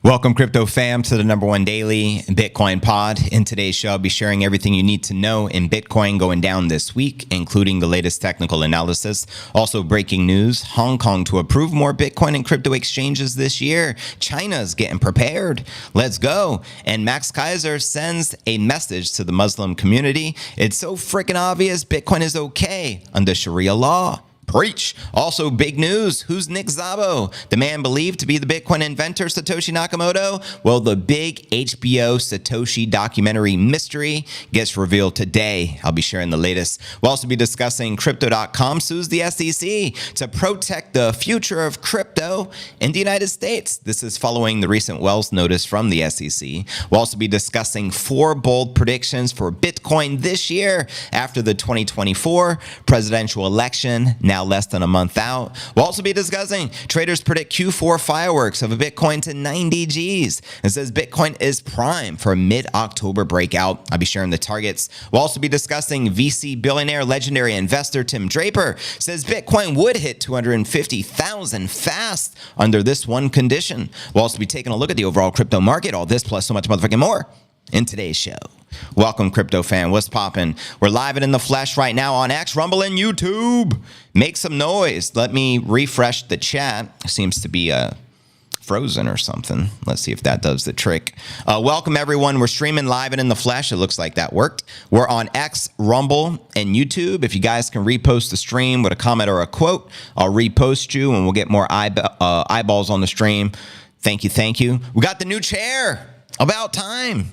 Welcome, crypto fam, to the #1 daily Bitcoin pod. In today's show, I'll be sharing everything you need to know in Bitcoin going down this week, including the latest technical analysis. Also, breaking news: Hong Kong to approve more Bitcoin and crypto exchanges this year. China's getting prepared. Let's go. And Max Kaiser sends a message to the Muslim community. It's so freaking obvious Bitcoin is okay under Sharia law. Preach. Also, big news. Who's Nick Szabo? The man believed to be the Bitcoin inventor, Satoshi Nakamoto? Well, the big HBO Satoshi documentary mystery gets revealed today. I'll be sharing the latest. We'll also be discussing Crypto.com sues the SEC to protect the future of crypto in the United States. This is following the recent Wells notice from the SEC. We'll also be discussing 4 bold predictions for Bitcoin this year after the 2024 presidential election. Now less than a month out. We'll also be discussing traders predict Q4 fireworks of a Bitcoin to 90 G's and says Bitcoin is prime for a mid-October breakout. I'll be sharing the targets. We'll also be discussing VC billionaire legendary investor Tim Draper says Bitcoin would hit 250,000 fast under this one condition. We'll also be taking a look at the overall crypto market. All this plus so much motherfucking more in today's show. Welcome, crypto fan. What's poppin'? We're live and in the flesh right now on X, Rumble, and YouTube. Make some noise. Let me refresh the chat. It seems to be frozen or something. Let's see if that does the trick. Welcome, everyone. We're streaming live and in the flesh. It looks like that worked. We're on X, Rumble, and YouTube. If you guys can repost the stream with a comment or a quote, I'll repost you, and we'll get more eyeballs on the stream. Thank you, thank you. We got the new chair. About time.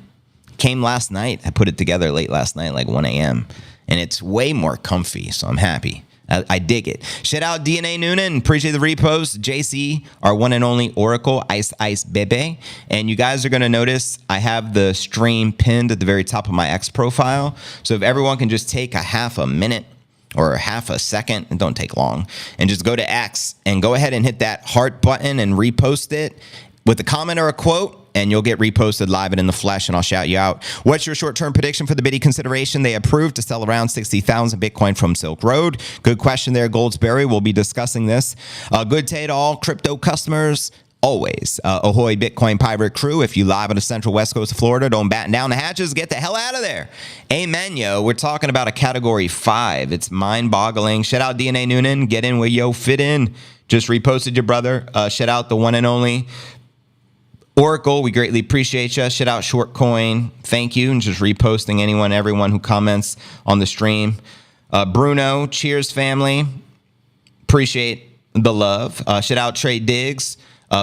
Came last night. I put it together late last night, like 1 a.m. And it's way more comfy, so I'm happy. I dig it. Shout out DNA Noonan. Appreciate the repost. JC, our one and only Oracle, Ice Bebe. And you guys are going to notice I have the stream pinned at the very top of my X profile. So if everyone can just take a half a minute or half a second, it don't take long, and just go to X and go ahead and hit that heart button and repost it with a comment or a quote, and you'll get reposted live and in the flesh, and I'll shout you out. What's your short-term prediction for the Biddy consideration? They approved to sell around 60,000 Bitcoin from Silk Road. Good question there, Goldsberry. We'll be discussing this. Good day to all crypto customers. Always. Ahoy, Bitcoin pirate crew. If you live on the central west coast of Florida, don't batten down the hatches. Get the hell out of there. Amen, yo. We're talking about a category 5. It's mind-boggling. Shout out DNA Noonan. Get in where yo fit in. Just reposted your brother. Shout out the one and only Oracle, we greatly appreciate you. Shout out Shortcoin. Thank you. And just reposting everyone who comments on the stream. Bruno, cheers, family. Appreciate the love. Shout out Trade Diggs.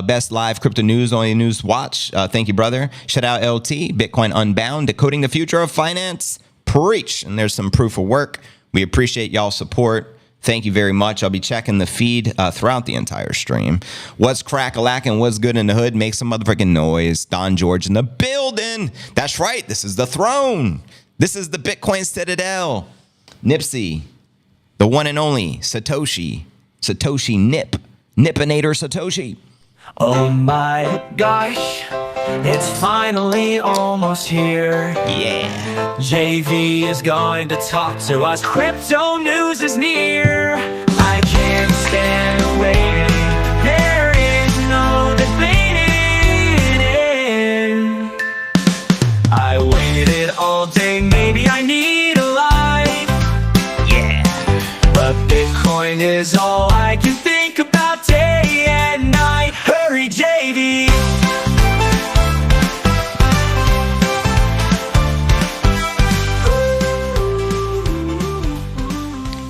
Best live crypto news, only news watch. Thank you, brother. Shout out LT, Bitcoin Unbound, decoding the future of finance. Preach. And there's some proof of work. We appreciate y'all's support. Thank you very much. I'll be checking the feed throughout the entire stream. What's crack-a-lackin'? What's good in the hood? Make some motherfucking noise. Don George in the building. That's right. This is the throne. This is the Bitcoin Citadel. Nipsey, the one and only Satoshi. Satoshi Nip. Nipinator Satoshi. Oh my gosh, it's finally almost here. Yeah. JV is going to talk to us. Crypto news is near. I can't stand waiting. There is no debating. I waited all day, maybe I need a life. Yeah. But Bitcoin is all I can think about day and night. Hurry, JV.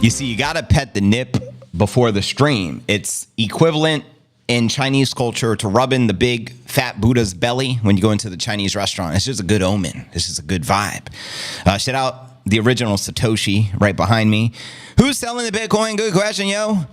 You see, you got to pet the nip before the stream. It's equivalent in Chinese culture to rubbing the big fat Buddha's belly when you go into the Chinese restaurant. It's just a good omen. This is a good vibe. Shout out the original Satoshi right behind me. Who's selling the Bitcoin? Good question, yo.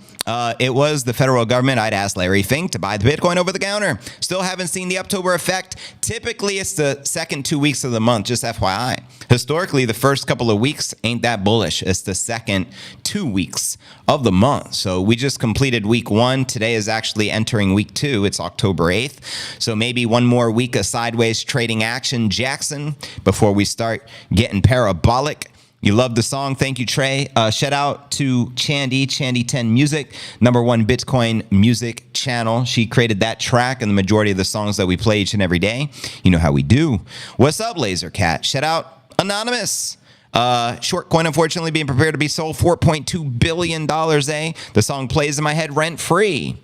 It was the federal government. I'd asked Larry Fink to buy the Bitcoin over the counter. Still haven't seen the October effect. Typically, it's the second 2 weeks of the month, just FYI. Historically, the first couple of weeks ain't that bullish. It's the second 2 weeks of the month. So we just completed week 1. Today is actually entering week 2. It's October 8th. So maybe one more week of sideways trading action, Jackson, before we start getting parabolic. You love the song. Thank you, Trey. Shout out to Chandy 10 Music, #1 Bitcoin music channel. She created that track and the majority of the songs that we play each and every day. You know how we do. What's up, Laser Cat? Shout out Anonymous. Short coin, unfortunately, being prepared to be sold. $4.2 billion, eh? The song plays in my head rent free.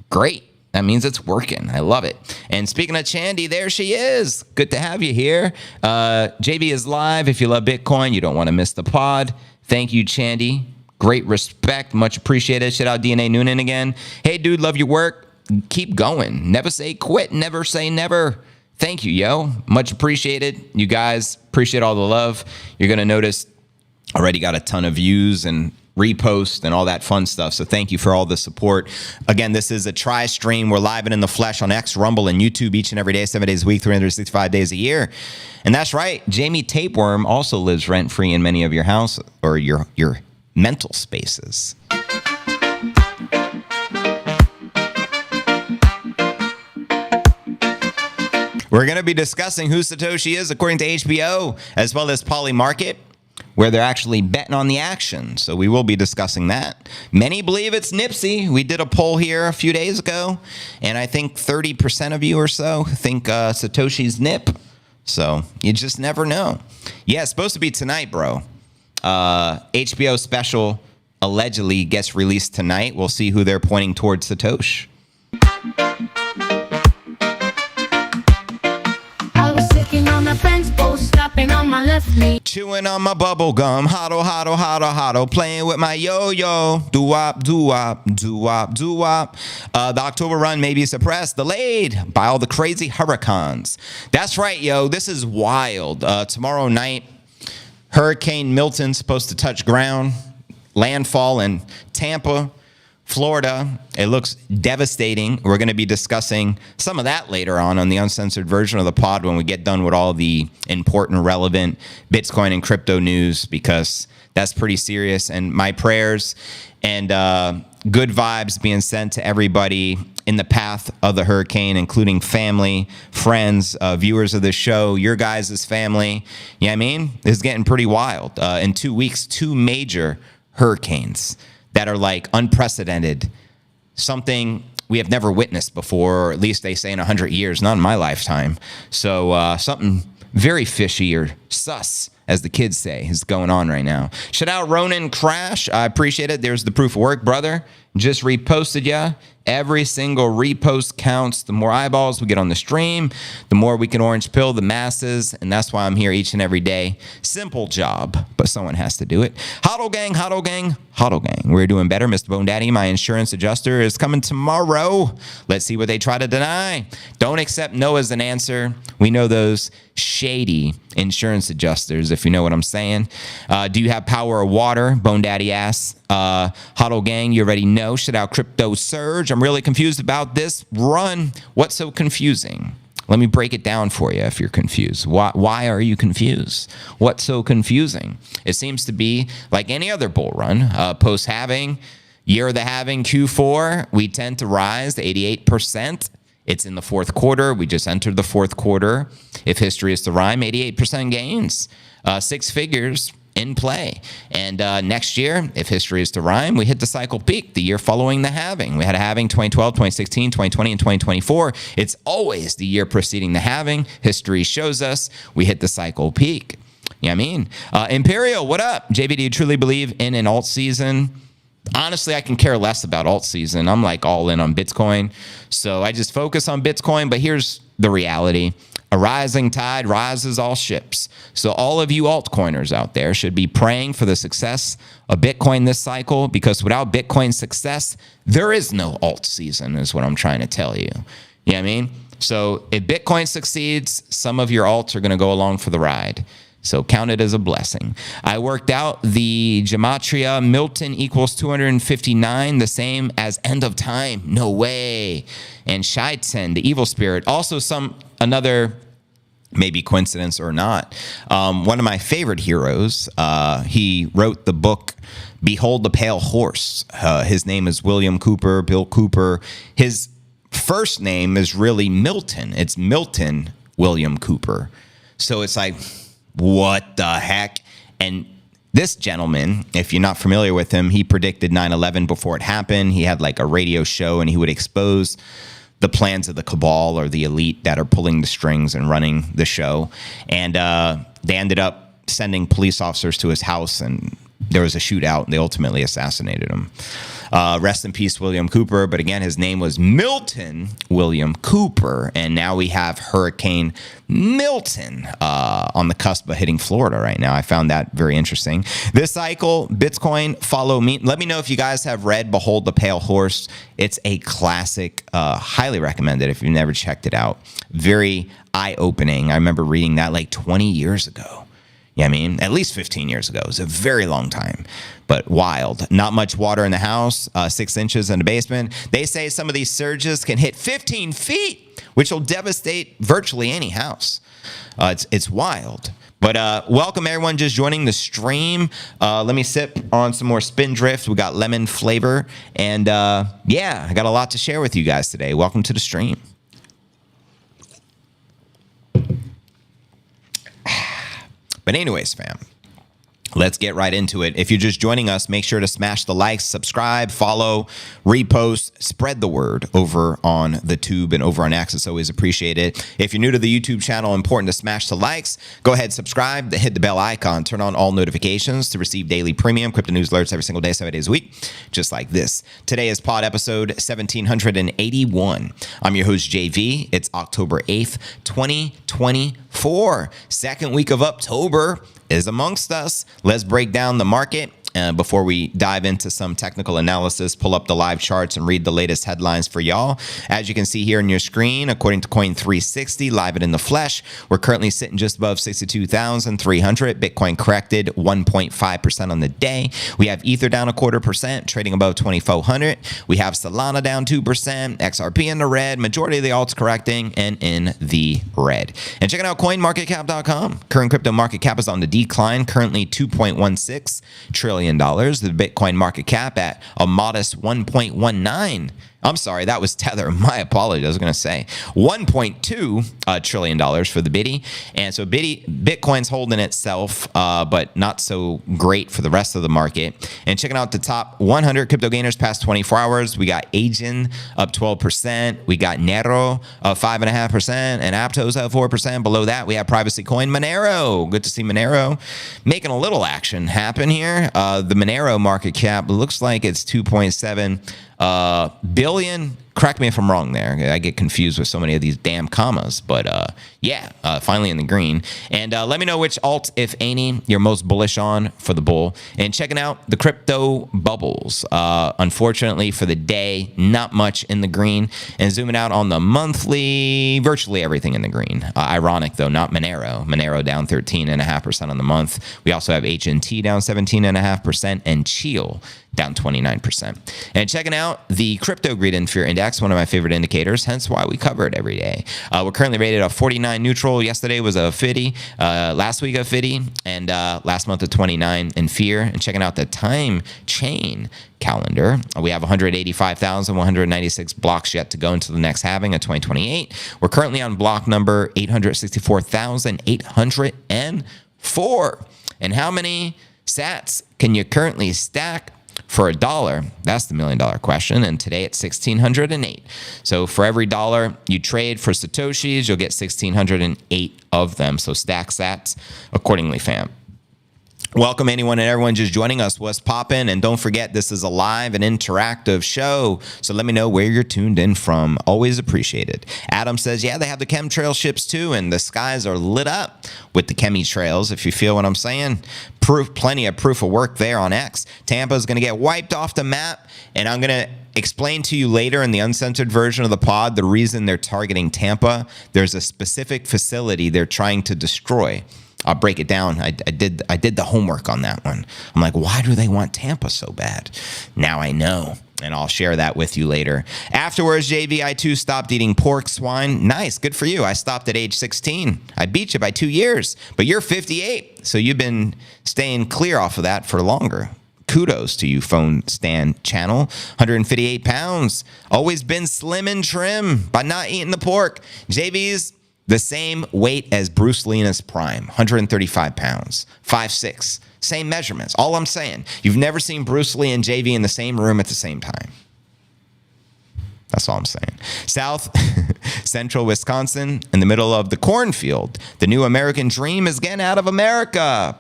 Great. That means it's working. I love it. And speaking of Chandy, there she is. Good to have you here. JB is live. If you love Bitcoin, you don't want to miss the pod. Thank you, Chandy. Great respect. Much appreciated. Shout out DNA Noonan again. Hey, dude, love your work. Keep going. Never say quit. Never say never. Thank you, yo. Much appreciated. You guys, appreciate all the love. You're going to notice already got a ton of views and repost and all that fun stuff. So thank you for all the support. Again, this is a try stream. We're live and in the flesh on X, Rumble, and YouTube each and every day, 7 days a week, 365 days a year. And that's right. Jamie Tapeworm also lives rent-free in many of your house or your mental spaces. We're going to be discussing who Satoshi is according to HBO, as well as Polymarket, where they're actually betting on the action. So we will be discussing that. Many believe it's Nipsey. We did a poll here a few days ago, and I think 30% of you or so think Satoshi's Nip. So you just never know. Yeah, it's supposed to be tonight, bro. HBO special allegedly gets released tonight. We'll see who they're pointing towards Satoshi. On the fence post, stopping on my left knee. Chewing on my bubble gum, hodl, playing with my yo-yo, doo-wop, doo-wop, doo-wop, doo-wop. The October run may be suppressed, delayed by all the crazy hurricanes. That's right, yo, this is wild. Tomorrow night, Hurricane Milton's supposed to touch ground, landfall in Tampa, Florida. It looks devastating. We're going to be discussing some of that later on the uncensored version of the pod when we get done with all the important, relevant Bitcoin and crypto news, because that's pretty serious. And my prayers and good vibes being sent to everybody in the path of the hurricane, including family, friends, viewers of the show, your guys' family. You know what I mean? It's getting pretty wild. In 2 weeks, 2 major hurricanes that are like unprecedented, something we have never witnessed before, or at least they say in 100 years, not in my lifetime. So something very fishy or sus, as the kids say, is going on right now. Shout out Ronan Crash. I appreciate it. There's the proof of work, brother. Just reposted ya. Every single repost counts. The more eyeballs we get on the stream, the more we can orange pill the masses. And that's why I'm here each and every day. Simple job, but someone has to do it. Hodl gang, hodl gang, hodl gang. We're doing better. Mr. Bone Daddy, my insurance adjuster, is coming tomorrow. Let's see what they try to deny. Don't accept no as an answer. We know those shady insurance adjusters, if you know what I'm saying. Do you have power or water? Bone Daddy asks. Hodl gang, you already know. Shout out Crypto Surge. I'm really confused about this run. What's so confusing? Let me break it down for you if you're confused. Why are you confused? What's so confusing? It seems to be like any other bull run. Post-halving, year of the halving, Q4, we tend to rise to 88%. It's in the fourth quarter. We just entered the fourth quarter. If history is to rhyme, 88% gains. 6 figures in play. And next year, if history is to rhyme, we hit the cycle peak the year following the halving. We had a halving 2012, 2016, 2020, and 2024. It's always the year preceding the halving. History shows us we hit the cycle peak. You know what I mean? Imperial, what up? JV, do you truly believe in an alt season? Honestly, I can care less about alt season. I'm like all in on Bitcoin. So I just focus on Bitcoin. But here's the reality. A rising tide rises all ships. So all of you altcoiners out there should be praying for the success of Bitcoin this cycle, because without Bitcoin success, there is no alt season, is what I'm trying to tell you. You know what I mean? So if Bitcoin succeeds, some of your alts are going to go along for the ride. So count it as a blessing. I worked out the gematria. Milton equals 259, the same as end of time. No way. And Shaitan, the evil spirit, also another maybe coincidence or not. One of my favorite heroes, he wrote the book Behold the Pale Horse. His name is William Cooper, Bill Cooper. His first name is really Milton. It's Milton William Cooper. So it's like, what the heck? And This gentleman, if you're not familiar with him, he predicted 9/11 before it happened. He had like a radio show and he would expose the plans of the cabal or the elite that are pulling the strings and running the show. And they ended up sending police officers to his house, and there was a shootout, and they ultimately assassinated him. Rest in peace, William Cooper. But again, his name was Milton William Cooper. And now we have Hurricane Milton on the cusp of hitting Florida right now. I found that very interesting. This cycle, Bitcoin, follow me. Let me know if you guys have read Behold the Pale Horse. It's a classic. Highly recommended if you've never checked it out. Very eye-opening. I remember reading that like 20 years ago. Yeah, I mean, at least 15 years ago. It was a very long time, but wild. Not much water in the house, 6 inches in the basement. They say some of these surges can hit 15 feet, which will devastate virtually any house. It's wild. But welcome, everyone, just joining the stream. Let me sip on some more Spindrift. We got lemon flavor. And yeah, I got a lot to share with you guys today. Welcome to the stream. But anyways, fam, let's get right into it. If you're just joining us, make sure to smash the likes, subscribe, follow, repost, spread the word over on the tube and over on X. It's always appreciated. If you're new to the YouTube channel, important to smash the likes. Go ahead, subscribe, hit the bell icon, turn on all notifications to receive daily premium crypto news alerts every single day, 7 days a week, just like this. Today is pod episode 1781. I'm your host, JV. It's October 8th, 2024. Second week of October is amongst us. Let's break down the market. Before we dive into some technical analysis, pull up the live charts and read the latest headlines for y'all. As you can see here on your screen, according to Coin360, live and in the flesh, we're currently sitting just above 62,300. Bitcoin corrected 1.5% on the day. We have Ether down 0.25%, trading above 2,400. We have Solana down 2%, XRP in the red, majority of the alts correcting and in the red. And checking out coinmarketcap.com. Current crypto market cap is on the decline, currently $2.16 trillion. The Bitcoin market cap at a modest 1.19. I'm sorry, that was Tether. My apologies. I was going to say $1.2 trillion for the Biddy. And so Bitcoin's holding itself, but not so great for the rest of the market. And checking out the top 100 crypto gainers past 24 hours, we got Agent up 12%. We got Nero up 5.5%. And Aptos up 4%. Below that, we have Privacy Coin Monero. Good to see Monero making a little action happen here. The Monero market cap looks like it's 2.7 billion. Correct me if I'm wrong there. I get confused with so many of these damn commas, but yeah, finally in the green. And let me know which alt, if any, you're most bullish on for the bull. And checking out the crypto bubbles. Unfortunately for the day, not much in the green. And zooming out on the monthly, virtually everything in the green. Ironic though, not Monero. Monero down 13.5% on the month. We also have HNT down 17.5% and Chill down 29%. And checking out the Crypto Greed and Fear Index, one of my favorite indicators, hence why we cover it every day. We're currently rated a 49 neutral. Yesterday was a 50, last week a 50, and last month a 29 in fear. And checking out the time chain calendar, we have 185,196 blocks yet to go into the next halving of 2028. We're currently on block number 864,804. And how many sats can you currently stack for $1? That's the $1 million question. And today it's 1,608. So for every dollar you trade for Satoshis, you'll get 1,608 of them. So stack sats accordingly, fam. Welcome anyone and everyone just joining us. What's poppin'? And don't forget, this is a live and interactive show. So let me know where you're tuned in from. Always appreciated. Adam says, yeah, they have the chemtrail ships too. And the skies are lit up with the chemitrails, if you feel what I'm saying. Plenty of proof of work there on X. Tampa is going to get wiped off the map. And I'm going to explain to you later in the uncensored version of the pod the reason they're targeting Tampa. There's a specific facility they're trying to destroy. I'll break it down. I did the homework on that one. I'm like, why do they want Tampa so bad? Now I know, and I'll share that with you later. Afterwards, JV, I too stopped eating pork, swine. Nice, good for you. I stopped at age 16. I beat you by 2 years, but you're 58, so you've been staying clear off of that for longer. Kudos to you, Phone Stand Channel. 158 pounds. Always been slim and trim by not eating the pork. JV's The same weight as Bruce Lee in his prime, 135 pounds, 5'6". Same measurements. All I'm saying, you've never seen Bruce Lee and JV in the same room at the same time. That's all I'm saying. South Central Wisconsin, in the middle of the cornfield. The new American dream is getting out of America.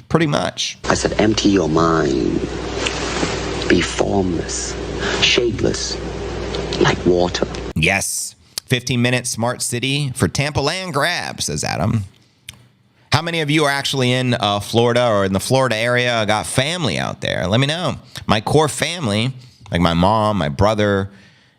Pretty much. I said, empty your mind. Be formless, shapeless, like water. Yes. 15-minute smart city for Tampa land grab, says Adam. How many of you are actually in Florida or in the Florida area? Got family out there? Let me know. My core family, like my mom, my brother,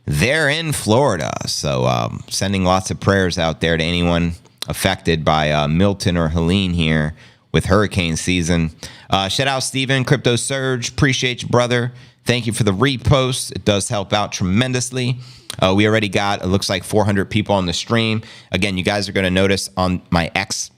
they're in Florida. So sending lots of prayers out there to anyone affected by Milton or Helene here with hurricane season. Shout out Steven, Crypto Surge. Appreciate you, brother. Thank you for the repost. It does help out tremendously. We already got, it looks like 400 people on the stream. Again, you guys are going to notice on my X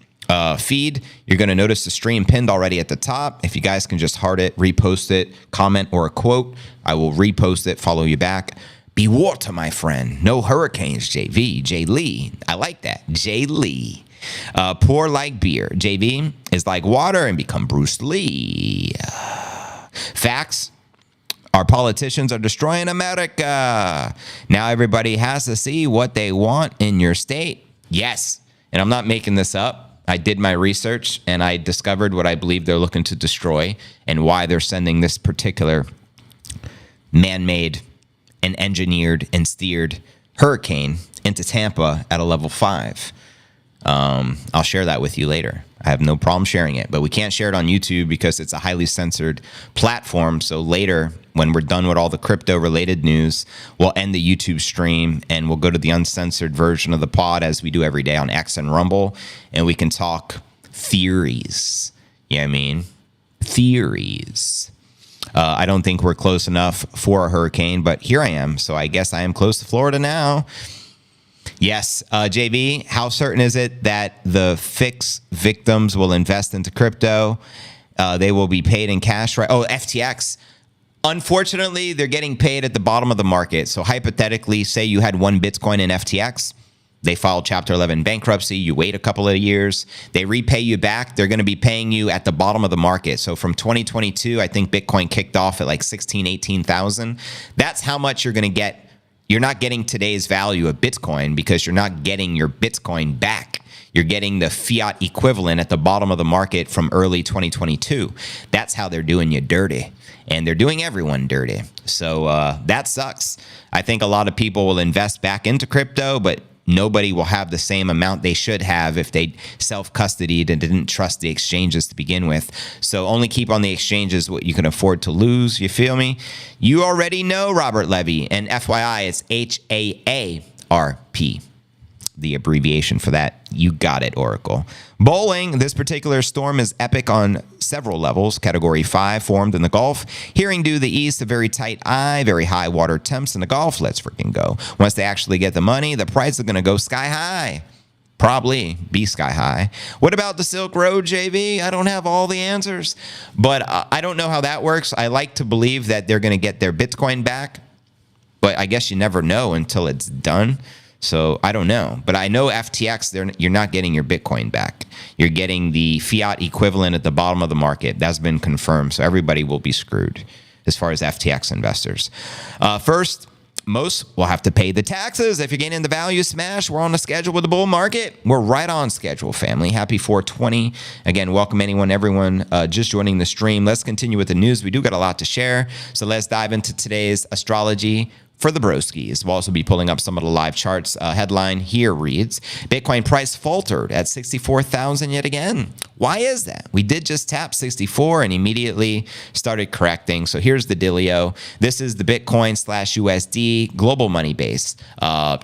feed, you're going to notice the stream pinned already at the top. If you guys can just heart it, repost it, comment or a quote, I will repost it, follow you back. Be water, my friend. No hurricanes, JV. J. Lee. I like that. J. Lee. Pour like beer. JV is like water and become Bruce Lee. Facts. Our politicians are destroying America. Now everybody has to see what they want in your state. Yes. And I'm not making this up. I did my research and I discovered what I believe they're looking to destroy and why they're sending this particular man-made and engineered and steered hurricane into Tampa at a level 5. I'll share that with you later. I have no problem sharing it, but we can't share it on YouTube because it's a highly censored platform. So later, when we're done with all the crypto related news, we'll end the YouTube stream and we'll go to the uncensored version of the pod as we do every day on X and Rumble. And we can talk theories. You know what I mean? Theories. I don't think we're close enough for a hurricane, but here I am. So I guess I am close to Florida now. Yes, JV, how certain is it that the fix victims will invest into crypto? They will be paid in cash, right? Oh, FTX. Unfortunately, they're getting paid at the bottom of the market. So hypothetically, say you had one Bitcoin in FTX. They filed Chapter 11 bankruptcy. You wait a couple of years. They repay you back. They're going to be paying you at the bottom of the market. So from 2022, I think Bitcoin kicked off at like 16, 18,000. That's how much you're going to get. You're not getting today's value of Bitcoin because you're not getting your Bitcoin back. You're getting the fiat equivalent at the bottom of the market from early 2022. That's how they're doing you dirty. And they're doing everyone dirty. So that sucks. I think a lot of people will invest back into crypto, but nobody will have the same amount they should have if they self-custodied and didn't trust the exchanges to begin with. So only keep on the exchanges what you can afford to lose. You feel me? You already know Robert Levy. And FYI, it's HAARP. The abbreviation for that. You got it, Oracle. Bowling. This particular storm is epic on several levels. Category 5 formed in the Gulf. Hearing due the east, a very tight eye, very high water temps in the Gulf. Let's freaking go. Once they actually get the money, the price is going to go sky high. Probably be sky high. What about the Silk Road, JV? I don't have all the answers, but I don't know how that works. I like to believe that they're going to get their Bitcoin back, but I guess you never know until it's done. So I don't know, but I know FTX, you're not getting your Bitcoin back. You're getting the fiat equivalent at the bottom of the market. That's been confirmed. So everybody will be screwed as far as FTX investors. First, most will have to pay the taxes. If you're getting the value smash, we're on the schedule with the bull market. We're right on schedule, family. Happy 420. Again, welcome everyone just joining the stream. Let's continue with the news. We do got a lot to share. So let's dive into today's astrology for the broskies. We'll also be pulling up some of the live charts. Headline here reads, Bitcoin price faltered at 64,000 yet again. Why is that? We did just tap 64 and immediately started correcting. So here's the dealio. This is the Bitcoin /USD global money base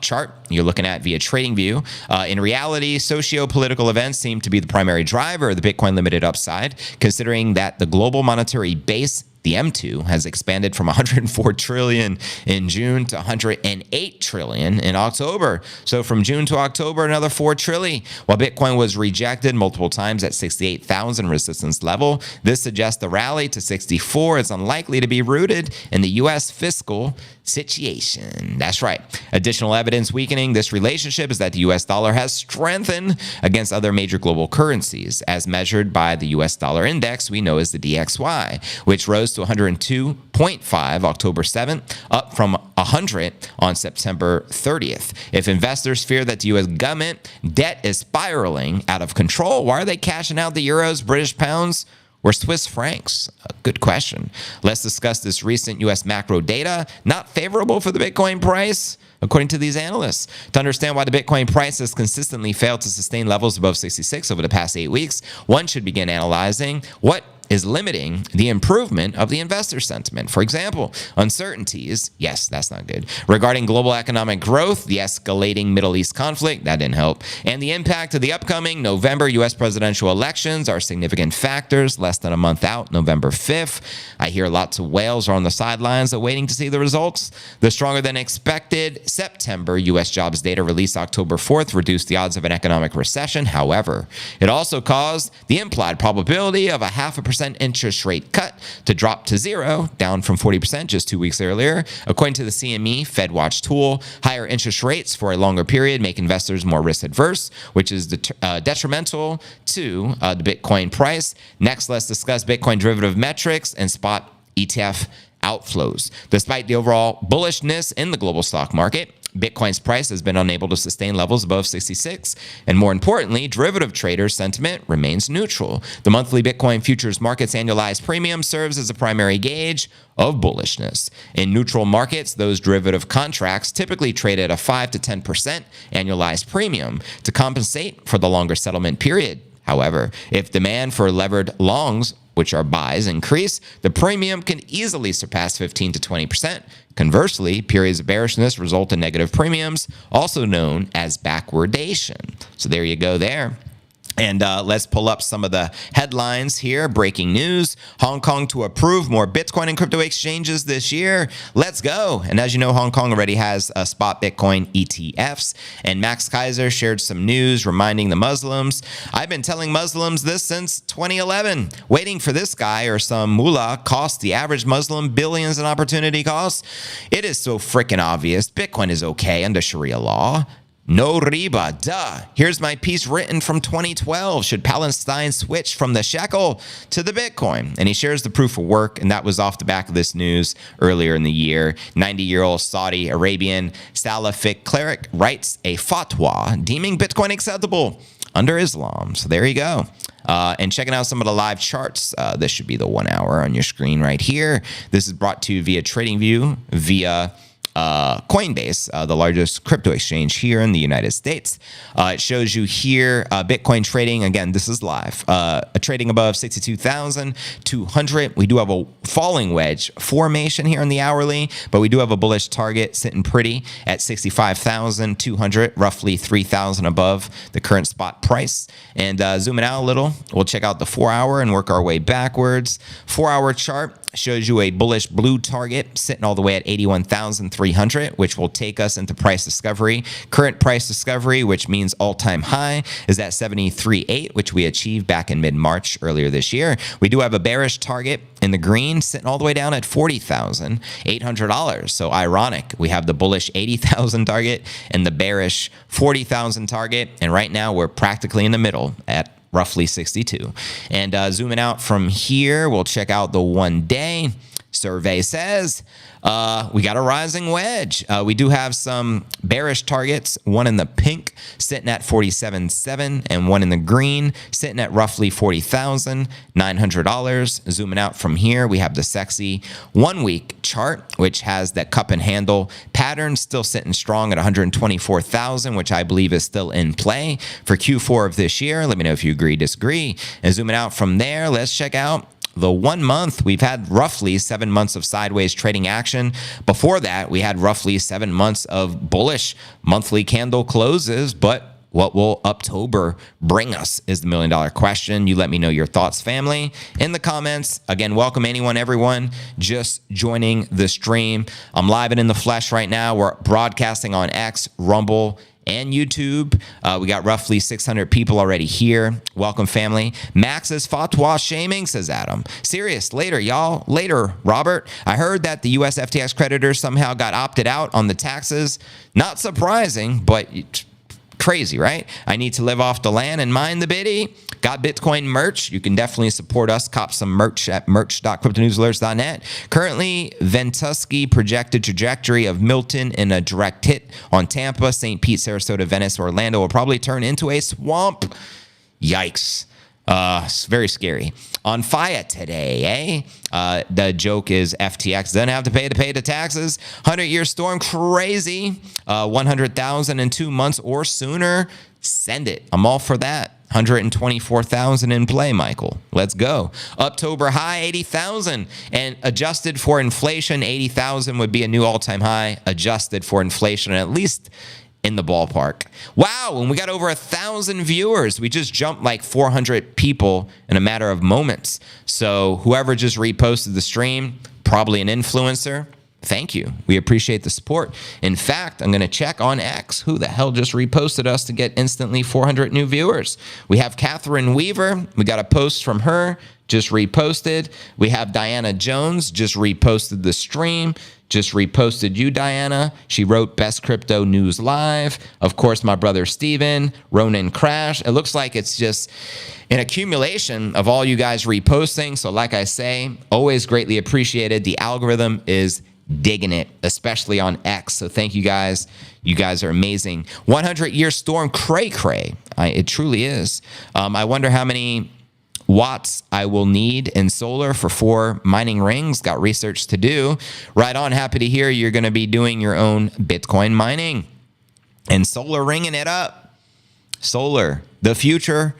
chart you're looking at via TradingView. In reality, socio-political events seem to be the primary driver of the Bitcoin limited upside, considering that the global monetary base, the M2, has expanded from 104 trillion in June to 108 trillion in October. So from June to October, another 4 trillion. While Bitcoin was rejected multiple times at 68,000 resistance level, this suggests the rally to 64 is unlikely to be rooted in the U.S. fiscal situation. That's right. Additional evidence weakening this relationship is that the US dollar has strengthened against other major global currencies, as measured by the US dollar index we know as the DXY, which rose to 102.5 October 7th, up from 100 on September 30th. If investors fear that the US government debt is spiraling out of control, why are they cashing out the euros, British pounds, or Swiss francs? A good question. Let's discuss this recent U.S. macro data, not favorable for the Bitcoin price, according to these analysts. To understand why the Bitcoin price has consistently failed to sustain levels above 66 over the past 8 weeks, one should begin analyzing what is limiting the improvement of the investor sentiment. For example, uncertainties, yes, that's not good, regarding global economic growth, the escalating Middle East conflict, that didn't help, and the impact of the upcoming November U.S. presidential elections are significant factors less than a month out, November 5th. I hear lots of whales are on the sidelines waiting to see the results. The stronger than expected September U.S. jobs data released October 4th reduced the odds of an economic recession. However, it also caused the implied probability of a 0.5% interest rate cut to drop to zero, down from 40% just 2 weeks earlier. According to the CME FedWatch tool, higher interest rates for a longer period make investors more risk adverse, which is detrimental to the Bitcoin price. Next, let's discuss Bitcoin derivative metrics and spot ETF outflows. Despite the overall bullishness in the global stock market, Bitcoin's price has been unable to sustain levels above 66, and more importantly, derivative traders' sentiment remains neutral. The monthly Bitcoin futures market's annualized premium serves as a primary gauge of bullishness. In neutral markets, those derivative contracts typically trade at a 5 to 10% annualized premium to compensate for the longer settlement period. However, if demand for levered longs, which are buys, increase, the premium can easily surpass 15 to 20%. Conversely, periods of bearishness result in negative premiums, also known as backwardation. So there you go there. And let's pull up some of the headlines here. Breaking news: Hong Kong to approve more Bitcoin and crypto exchanges this year. Let's go. And as you know, Hong Kong already has spot Bitcoin ETFs. And Max Kaiser shared some news reminding the Muslims. I've been telling Muslims this since 2011. Waiting for this guy or some mullah costs the average Muslim billions in opportunity costs. It is so freaking obvious. Bitcoin is okay under Sharia law. No riba, duh. Here's my piece written from 2012. Should Palestine switch from the shekel to the Bitcoin? And he shares the proof of work, and that was off the back of this news earlier in the year. 90-year-old Saudi Arabian Salafic cleric writes a fatwa deeming Bitcoin acceptable under Islam. So there you go. And checking out some of the live charts. This should be the 1 hour on your screen right here. This is brought to you via TradingView, via Coinbase, the largest crypto exchange here in the United States. It shows you here Bitcoin trading. Again, this is live. Trading above 62,200. We do have a falling wedge formation here in the hourly, but we do have a bullish target sitting pretty at 65,200, roughly 3,000 above the current spot price. And zooming out a little, we'll check out the 4 hour and work our way backwards. 4 hour chart shows you a bullish blue target sitting all the way at 81,300, which will take us into price discovery. Current price discovery, which means all-time high, is at 73.8, which we achieved back in mid-March earlier this year. We do have a bearish target in the green sitting all the way down at $40,800. So ironic. We have the bullish 80,000 target and the bearish 40,000 target. And right now we're practically in the middle at roughly 62. And zooming out from here, we'll check out the 1 day. Survey says we got a rising wedge. We do have some bearish targets, one in the pink sitting at 47.7 and one in the green sitting at roughly $40,900. Zooming out from here, we have the sexy 1 week chart, which has that cup and handle pattern still sitting strong at 124,000, which I believe is still in play for Q4 of this year. Let me know if you agree, disagree. And zooming out from there, let's check out the 1 month. We've had roughly 7 months of sideways trading action. Before that, we had roughly 7 months of bullish monthly candle closes. But what will October bring us is the $1 million question. You let me know your thoughts, family, in the comments. Again, welcome anyone, everyone just joining the stream. I'm live and in the flesh right now. We're broadcasting on X, Rumble, and YouTube. We got roughly 600 people already here. Welcome, family. Max's fatwa shaming, says Adam. Serious. Later, y'all. Later, Robert. I heard that the U.S. FTX creditors somehow got opted out on the taxes. Not surprising, but crazy, right? I need to live off the land and mine the biddy. Got Bitcoin merch. You can definitely support us. Cop some merch at merch.cryptonewsalerts.net. Currently, Ventusky projected trajectory of Milton in a direct hit on Tampa, St. Pete, Sarasota, Venice, Orlando will probably turn into a swamp. Yikes. It's very scary. On fire today, the joke is FTX doesn't have to pay the taxes. 100-year storm, crazy. 100,000 in 2 months or sooner. Send it. I'm all for that. 124,000 in play, Michael. Let's go. October high, 80,000. And adjusted for inflation, 80,000 would be a new all-time high. Adjusted for inflation, at least in the ballpark. Wow, and we got over 1,000 viewers. We just jumped like 400 people in a matter of moments. So whoever just reposted the stream, probably an influencer. Thank you. We appreciate the support. In fact, I'm going to check on X. Who the hell just reposted us to get instantly 400 new viewers? We have Catherine Weaver. We got a post from her, just reposted. We have Diana Jones, just reposted the stream. Just reposted you, Diana. She wrote Best Crypto News Live. Of course, my brother Steven, Ronan Crash. It looks like it's just an accumulation of all you guys reposting. So like I say, always greatly appreciated. The algorithm is digging it, especially on X. So thank you guys. You guys are amazing. 100-year storm, cray cray. It truly is. I wonder how many watts I will need in solar for 4 mining rings. Got research to do. Right on. Happy to hear you're going to be doing your own Bitcoin mining and solar ringing it up. Solar, the future.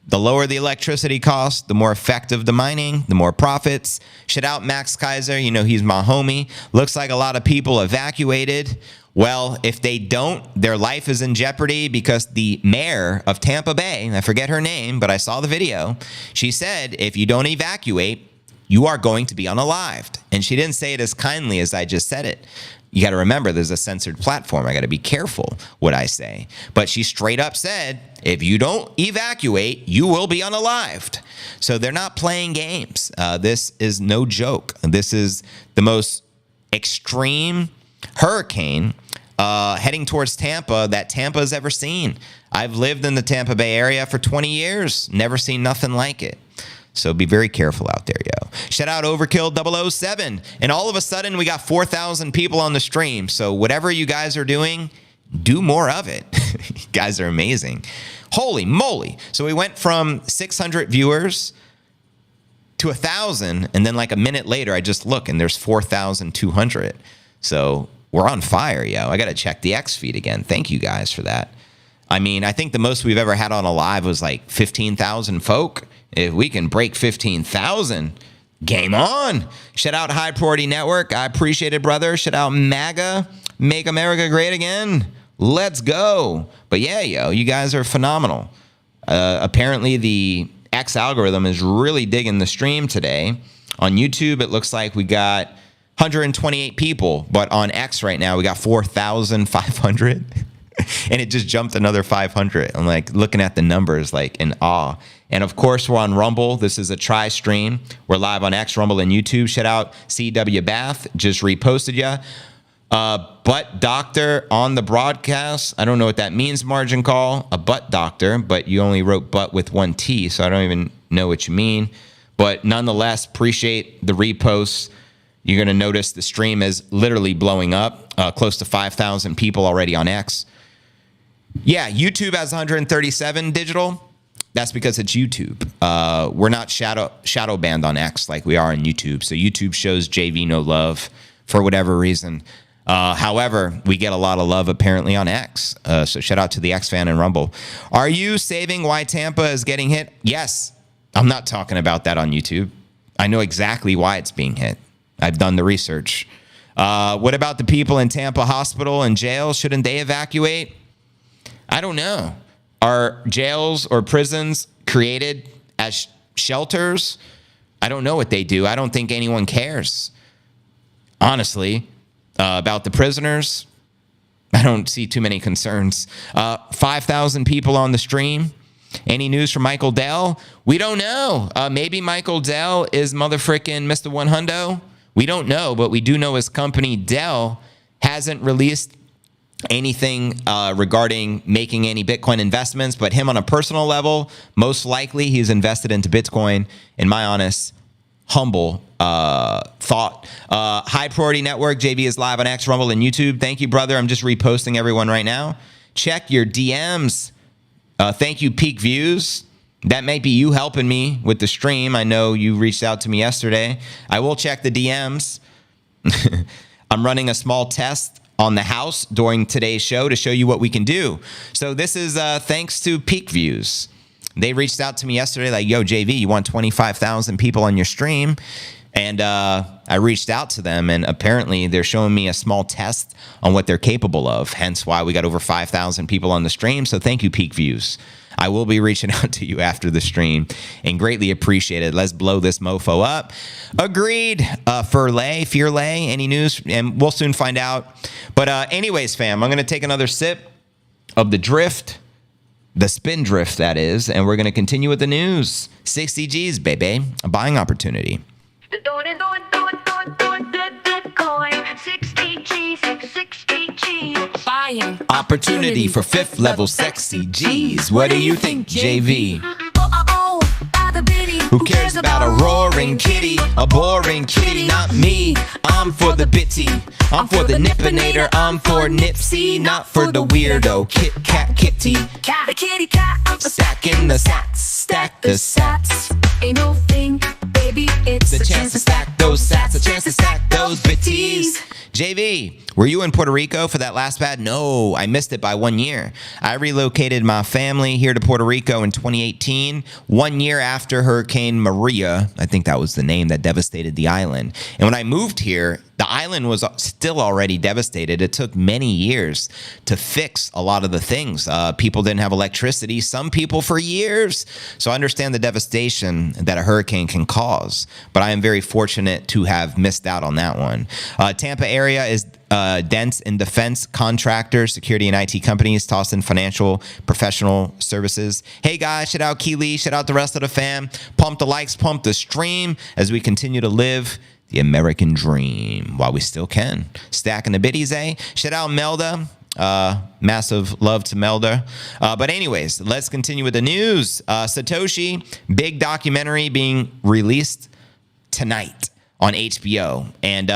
The lower the electricity cost, the more effective the mining, the more profits. Shout out Max Kaiser. You know, he's my homie. Looks like a lot of people evacuated. Well, if they don't, their life is in jeopardy because the mayor of Tampa Bay, I forget her name, but I saw the video. She said, if you don't evacuate, you are going to be unalived. And she didn't say it as kindly as I just said it. You got to remember, there's a censored platform. I got to be careful what I say. But she straight up said, if you don't evacuate, you will be unalived. So they're not playing games. This is no joke. This is the most extreme hurricane heading towards Tampa that Tampa has ever seen. I've lived in the Tampa Bay area for 20 years. Never seen nothing like it. So be very careful out there, yo. Shout out Overkill 007. And all of a sudden, we got 4,000 people on the stream. So whatever you guys are doing, do more of it. You guys are amazing. Holy moly. So we went from 600 viewers to 1,000. And then like a minute later, I just look and there's 4,200. So we're on fire, yo. I got to check the X feed again. Thank you guys for that. I mean, I think the most we've ever had on a live was like 15,000 folk. If we can break 15,000, game on. Shout out High Priority Network. I appreciate it, brother. Shout out MAGA. Make America great again. Let's go. But yeah, yo, you guys are phenomenal. Apparently, the X algorithm is really digging the stream today. On YouTube, it looks like we got 128 people. But on X right now, we got 4,500. And it just jumped another 500. I'm like looking at the numbers like in awe. And of course, we're on Rumble. This is a try stream. We're live on X, Rumble, and YouTube. Shout out CW Bath. Just reposted ya. Butt doctor on the broadcast. I don't know what that means, margin call. A butt doctor, but you only wrote butt with one T, so I don't even know what you mean. But nonetheless, appreciate the reposts. You're going to notice the stream is literally blowing up. Close to 5,000 people already on X. Yeah, YouTube has 137 digital. That's because it's YouTube. We're not shadow banned on X like we are on YouTube. So YouTube shows JV no love for whatever reason. However, we get a lot of love apparently on X. So shout out to the X fan and Rumble. Are you saving why Tampa is getting hit? Yes. I'm not talking about that on YouTube. I know exactly why it's being hit. I've done the research. What about the people in Tampa hospital and jail? Shouldn't they evacuate? I don't know. Are jails or prisons created as shelters? I don't know what they do. I don't think anyone cares, honestly, about the prisoners. I don't see too many concerns. 5,000 people on the stream. Any news from Michael Dell? We don't know. Maybe Michael Dell is motherfrickin' Mr. 100. We don't know, but we do know his company Dell hasn't released anything regarding making any Bitcoin investments, but him on a personal level, most likely he's invested into Bitcoin, in my honest, humble thought. High Priority Network, JV is live on X, Rumble, and YouTube. Thank you, brother. I'm just reposting everyone right now. Check your DMs. Thank you, Peak Views. That might be you helping me with the stream. I know you reached out to me yesterday. I will check the DMs. I'm running a small test on the house during today's show to show you what we can do. So this is thanks to Peak Views. They reached out to me yesterday like, yo, JV, you want 25,000 people on your stream? And I reached out to them, and apparently they're showing me a small test on what they're capable of, hence why we got over 5,000 people on the stream. So thank you, Peak Views. I will be reaching out to you after the stream and greatly appreciate it. Let's blow this mofo up. Agreed. Fear Lay, any news? And we'll soon find out. But anyways, fam, I'm going to take another sip of the drift, the spin drift, that is, and we're going to continue with the news. 60 G's, baby. A buying opportunity. Bitcoin, 60 G's, 60 G's. Buying Opportunity for fifth level sexy G's. What do you think, JV? Who cares about a roaring kitty? A boring kitty, not me. I'm for the bitty. I'm for the nippinator. I'm for Nipsey, not for the weirdo. Kit Kat Kitty. The kitty cat. Stacking the sats. Stack the sats. Ain't no thing, baby, it's The chance to stack those sats. A chance to stack those bitties. JV, were you in Puerto Rico for that last bad? No, I missed it by 1 year. I relocated my family here to Puerto Rico in 2018, 1 year after Hurricane Maria. I think that was the name that devastated the island. And when I moved here, the island was still already devastated. It took many years to fix a lot of the things. People didn't have electricity, some people for years. So I understand the devastation that a hurricane can cause, but I am very fortunate to have missed out on that one. Tampa area is dense in defense, contractors, security, and IT companies, tossed in financial, professional services. Hey guys, shout out Keely, shout out the rest of the fam. Pump the likes, pump the stream as we continue to live the American dream while we still can. Stacking the biddies, eh? Shout out Melda. Massive love to Melda. But anyways, let's continue with the news. Satoshi, big documentary being released tonight on HBO. And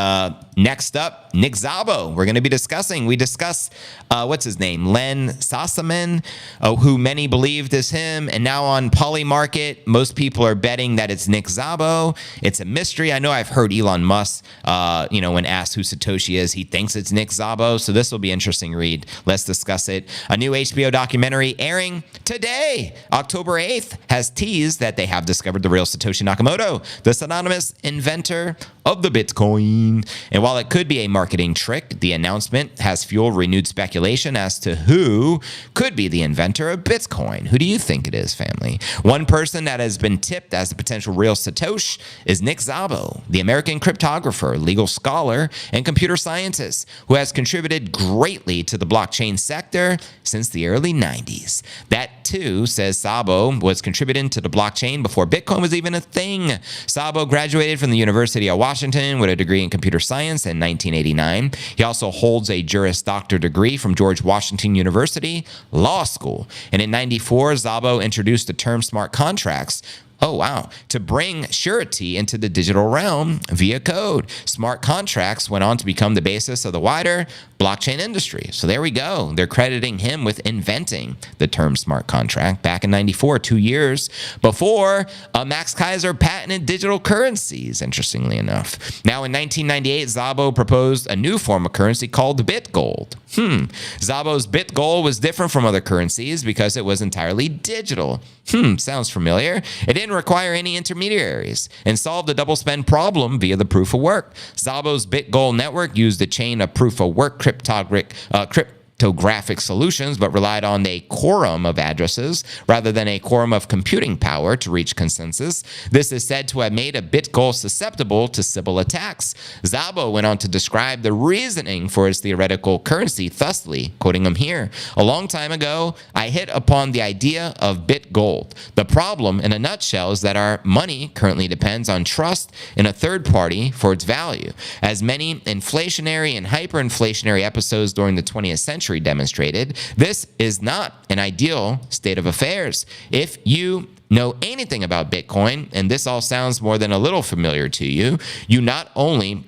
next up, Nick Szabo. We're going to be discussing. We discussed, what's his name? Len Sassaman, who many believed is him. And now on Polymarket, most people are betting that it's Nick Szabo. It's a mystery. I know I've heard Elon Musk, when asked who Satoshi is, he thinks it's Nick Szabo. So this will be an interesting read. Let's discuss it. A new HBO documentary airing today, October 8th, has teased that they have discovered the real Satoshi Nakamoto, the synonymous inventor of the Bitcoin. And while it could be a marketing trick, the announcement has fueled renewed speculation as to who could be the inventor of Bitcoin. Who do you think it is, family? One person that has been tipped as the potential real Satoshi is Nick Szabo, the American cryptographer, legal scholar, and computer scientist who has contributed greatly to the blockchain sector since the early 90s. That too, says Szabo, was contributing to the blockchain before Bitcoin was even a thing. Szabo graduated from the University of Washington with a degree in computer science in 1989. He also holds a Juris Doctor degree from George Washington University Law School. And in 94, Szabo introduced the term smart contracts. Oh, wow. To bring surety into the digital realm via code. Smart contracts went on to become the basis of the wider blockchain industry. So there we go. They're crediting him with inventing the term smart contract back in 94, 2 years before Max Kaiser patented digital currencies, interestingly enough. Now in 1998, Szabo proposed a new form of currency called BitGold. Szabo's BitGold was different from other currencies because it was entirely digital. Sounds familiar. It didn't require any intermediaries and solved the double spend problem via the proof of work. Szabo's BitGold network used the chain of proof of work cryptographic cryptographic solutions, but relied on a quorum of addresses rather than a quorum of computing power to reach consensus. This is said to have made a BitGold susceptible to Sybil attacks. Szabo went on to describe the reasoning for his theoretical currency thusly, quoting him here. A long time ago, I hit upon the idea of BitGold. The problem, in a nutshell, is that our money currently depends on trust in a third party for its value. As many inflationary and hyperinflationary episodes during the 20th century demonstrated, this is not an ideal state of affairs. If you know anything about Bitcoin, and this all sounds more than a little familiar to you, you not only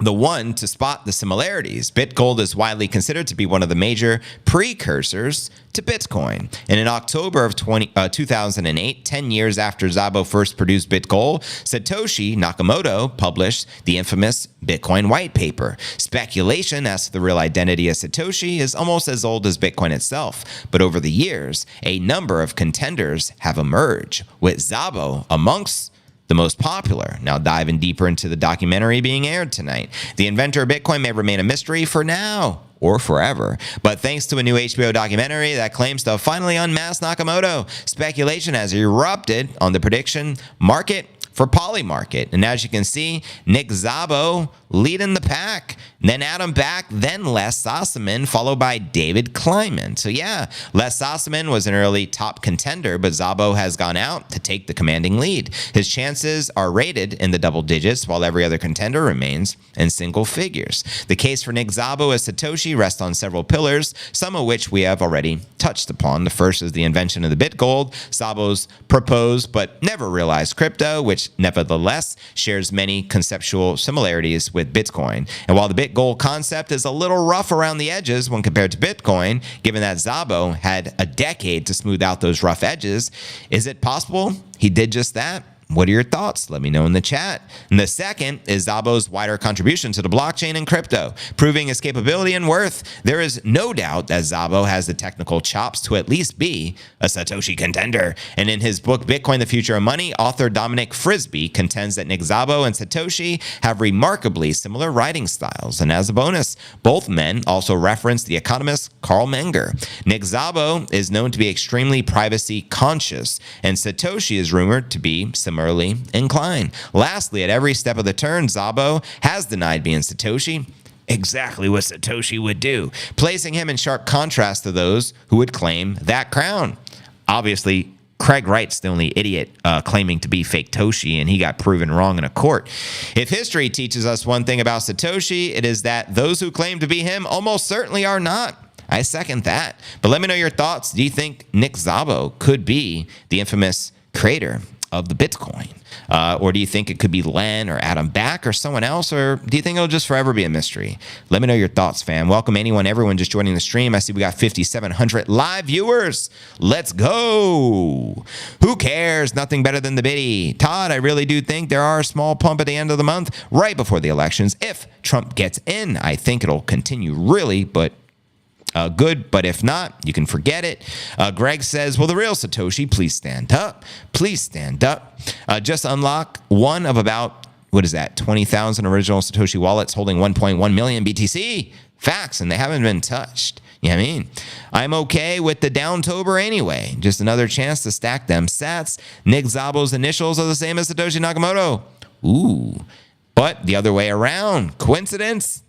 the one to spot the similarities. BitGold is widely considered to be one of the major precursors to Bitcoin. And in October of 2008, 10 years after Szabo first produced BitGold, Satoshi Nakamoto published the infamous Bitcoin white paper. Speculation as to the real identity of Satoshi is almost as old as Bitcoin itself. But over the years, a number of contenders have emerged, with Szabo amongst the most popular. Now diving deeper into the documentary being aired tonight. The inventor of Bitcoin may remain a mystery for now or forever, but thanks to a new HBO documentary that claims to finally unmask Nakamoto, speculation has erupted on the prediction market for Polymarket. And as you can see, Nick Szabo leading the pack, then Adam Back, then Les Sossaman, followed by David Kleinman. So yeah, Les Sossaman was an early top contender, but Szabo has gone out to take the commanding lead. His chances are rated in the double digits, while every other contender remains in single figures. The case for Nick Szabo as Satoshi rests on several pillars, some of which we have already touched upon. The first is the invention of the BitGold, Szabo's proposed but never realized crypto, which nevertheless shares many conceptual similarities with Bitcoin. And while the BitGold concept is a little rough around the edges when compared to Bitcoin, given that Szabo had a decade to smooth out those rough edges, is it possible he did just that? What are your thoughts? Let me know in the chat. And the second is Szabo's wider contribution to the blockchain and crypto, proving his capability and worth. There is no doubt that Szabo has the technical chops to at least be a Satoshi contender. And in his book, Bitcoin, The Future of Money, author Dominic Frisby contends that Nick Szabo and Satoshi have remarkably similar writing styles. And as a bonus, both men also reference the economist Carl Menger. Nick Szabo is known to be extremely privacy conscious, and Satoshi is rumored to be similarly inclined. Lastly, at every step of the turn, Szabo has denied being Satoshi, exactly what Satoshi would do, placing him in sharp contrast to those who would claim that crown. Obviously, Craig Wright's the only idiot claiming to be fake Toshi, and he got proven wrong in a court. If history teaches us one thing about Satoshi, it is that those who claim to be him almost certainly are not. I second that. But let me know your thoughts. Do you think Nick Szabo could be the infamous creator of the Bitcoin? Or do you think it could be Len or Adam Back or someone else? Or do you think it'll just forever be a mystery? Let me know your thoughts, fam. Welcome everyone just joining the stream. I see we got 5,700 live viewers. Let's go. Who cares? Nothing better than the biddy. Todd, I really do think there are a small pump at the end of the month, right before the elections. If Trump gets in, I think it'll continue really, but good, but if not, you can forget it. Greg says, will the real Satoshi please stand up? Please stand up. Just unlock one of about, 20,000 original Satoshi wallets holding 1.1 million BTC. Facts, and they haven't been touched. You know what I mean? I'm okay with the Downtober anyway. Just another chance to stack them sats. Nick Szabo's initials are the same as Satoshi Nakamoto. Ooh. But the other way around. Coincidence?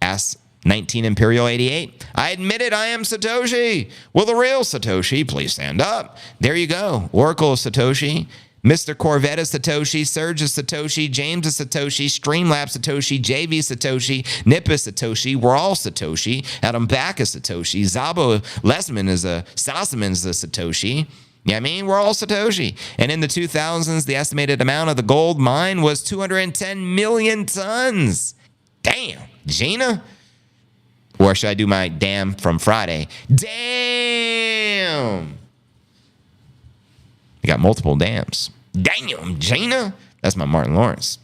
Ask 19 Imperial 88. I admit it, I am Satoshi. Will the real Satoshi please stand up? There you go. Oracle is Satoshi. Mr. Corvette is Satoshi. Surge is Satoshi. James is Satoshi. Streamlabs Satoshi. JV Satoshi. Nip is Satoshi. We're all Satoshi. Adam Back is Satoshi. Szabo Lesman is a Sossaman is a Satoshi. Yeah, I mean, we're all Satoshi. And in the 2000s, the estimated amount of the gold mine was 210 million tons. Damn. Gina? Or should I do my damn from Friday? Damn! You got multiple dams. Damn, Gina! That's my Martin Lawrence.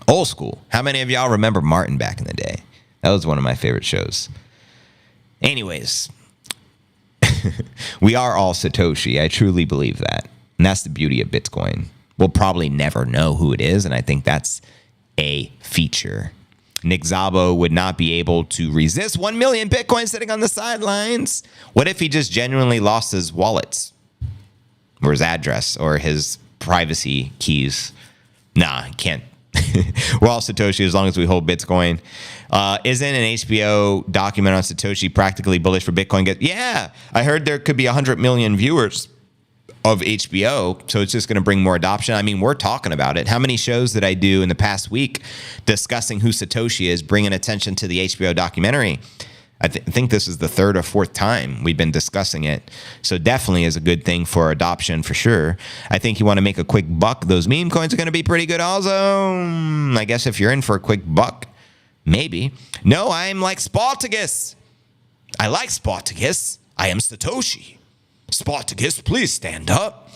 Old school. How many of y'all remember Martin back in the day? That was one of my favorite shows. Anyways, we are all Satoshi. I truly believe that. And that's the beauty of Bitcoin. We'll probably never know who it is, and I think that's a feature. Nick Szabo would not be able to resist 1 million Bitcoin sitting on the sidelines. What if he just genuinely lost his wallets or his address or his privacy keys? Nah, can't. We're all Satoshi as long as we hold Bitcoin. Isn't an HBO document on Satoshi practically bullish for Bitcoin? Yeah, I heard there could be 100 million viewers of HBO, so it's just going to bring more adoption. I mean, we're talking about it. How many shows did I do in the past week discussing who Satoshi is, bringing attention to the HBO documentary? I think this is the third or fourth time we've been discussing it. So definitely is a good thing for adoption for sure. I think you want to make a quick buck. Those meme coins are going to be pretty good also. I guess if you're in for a quick buck, maybe. No, I'm like Spartacus. I like Spartacus. I am Satoshi. Spartacus, please stand up.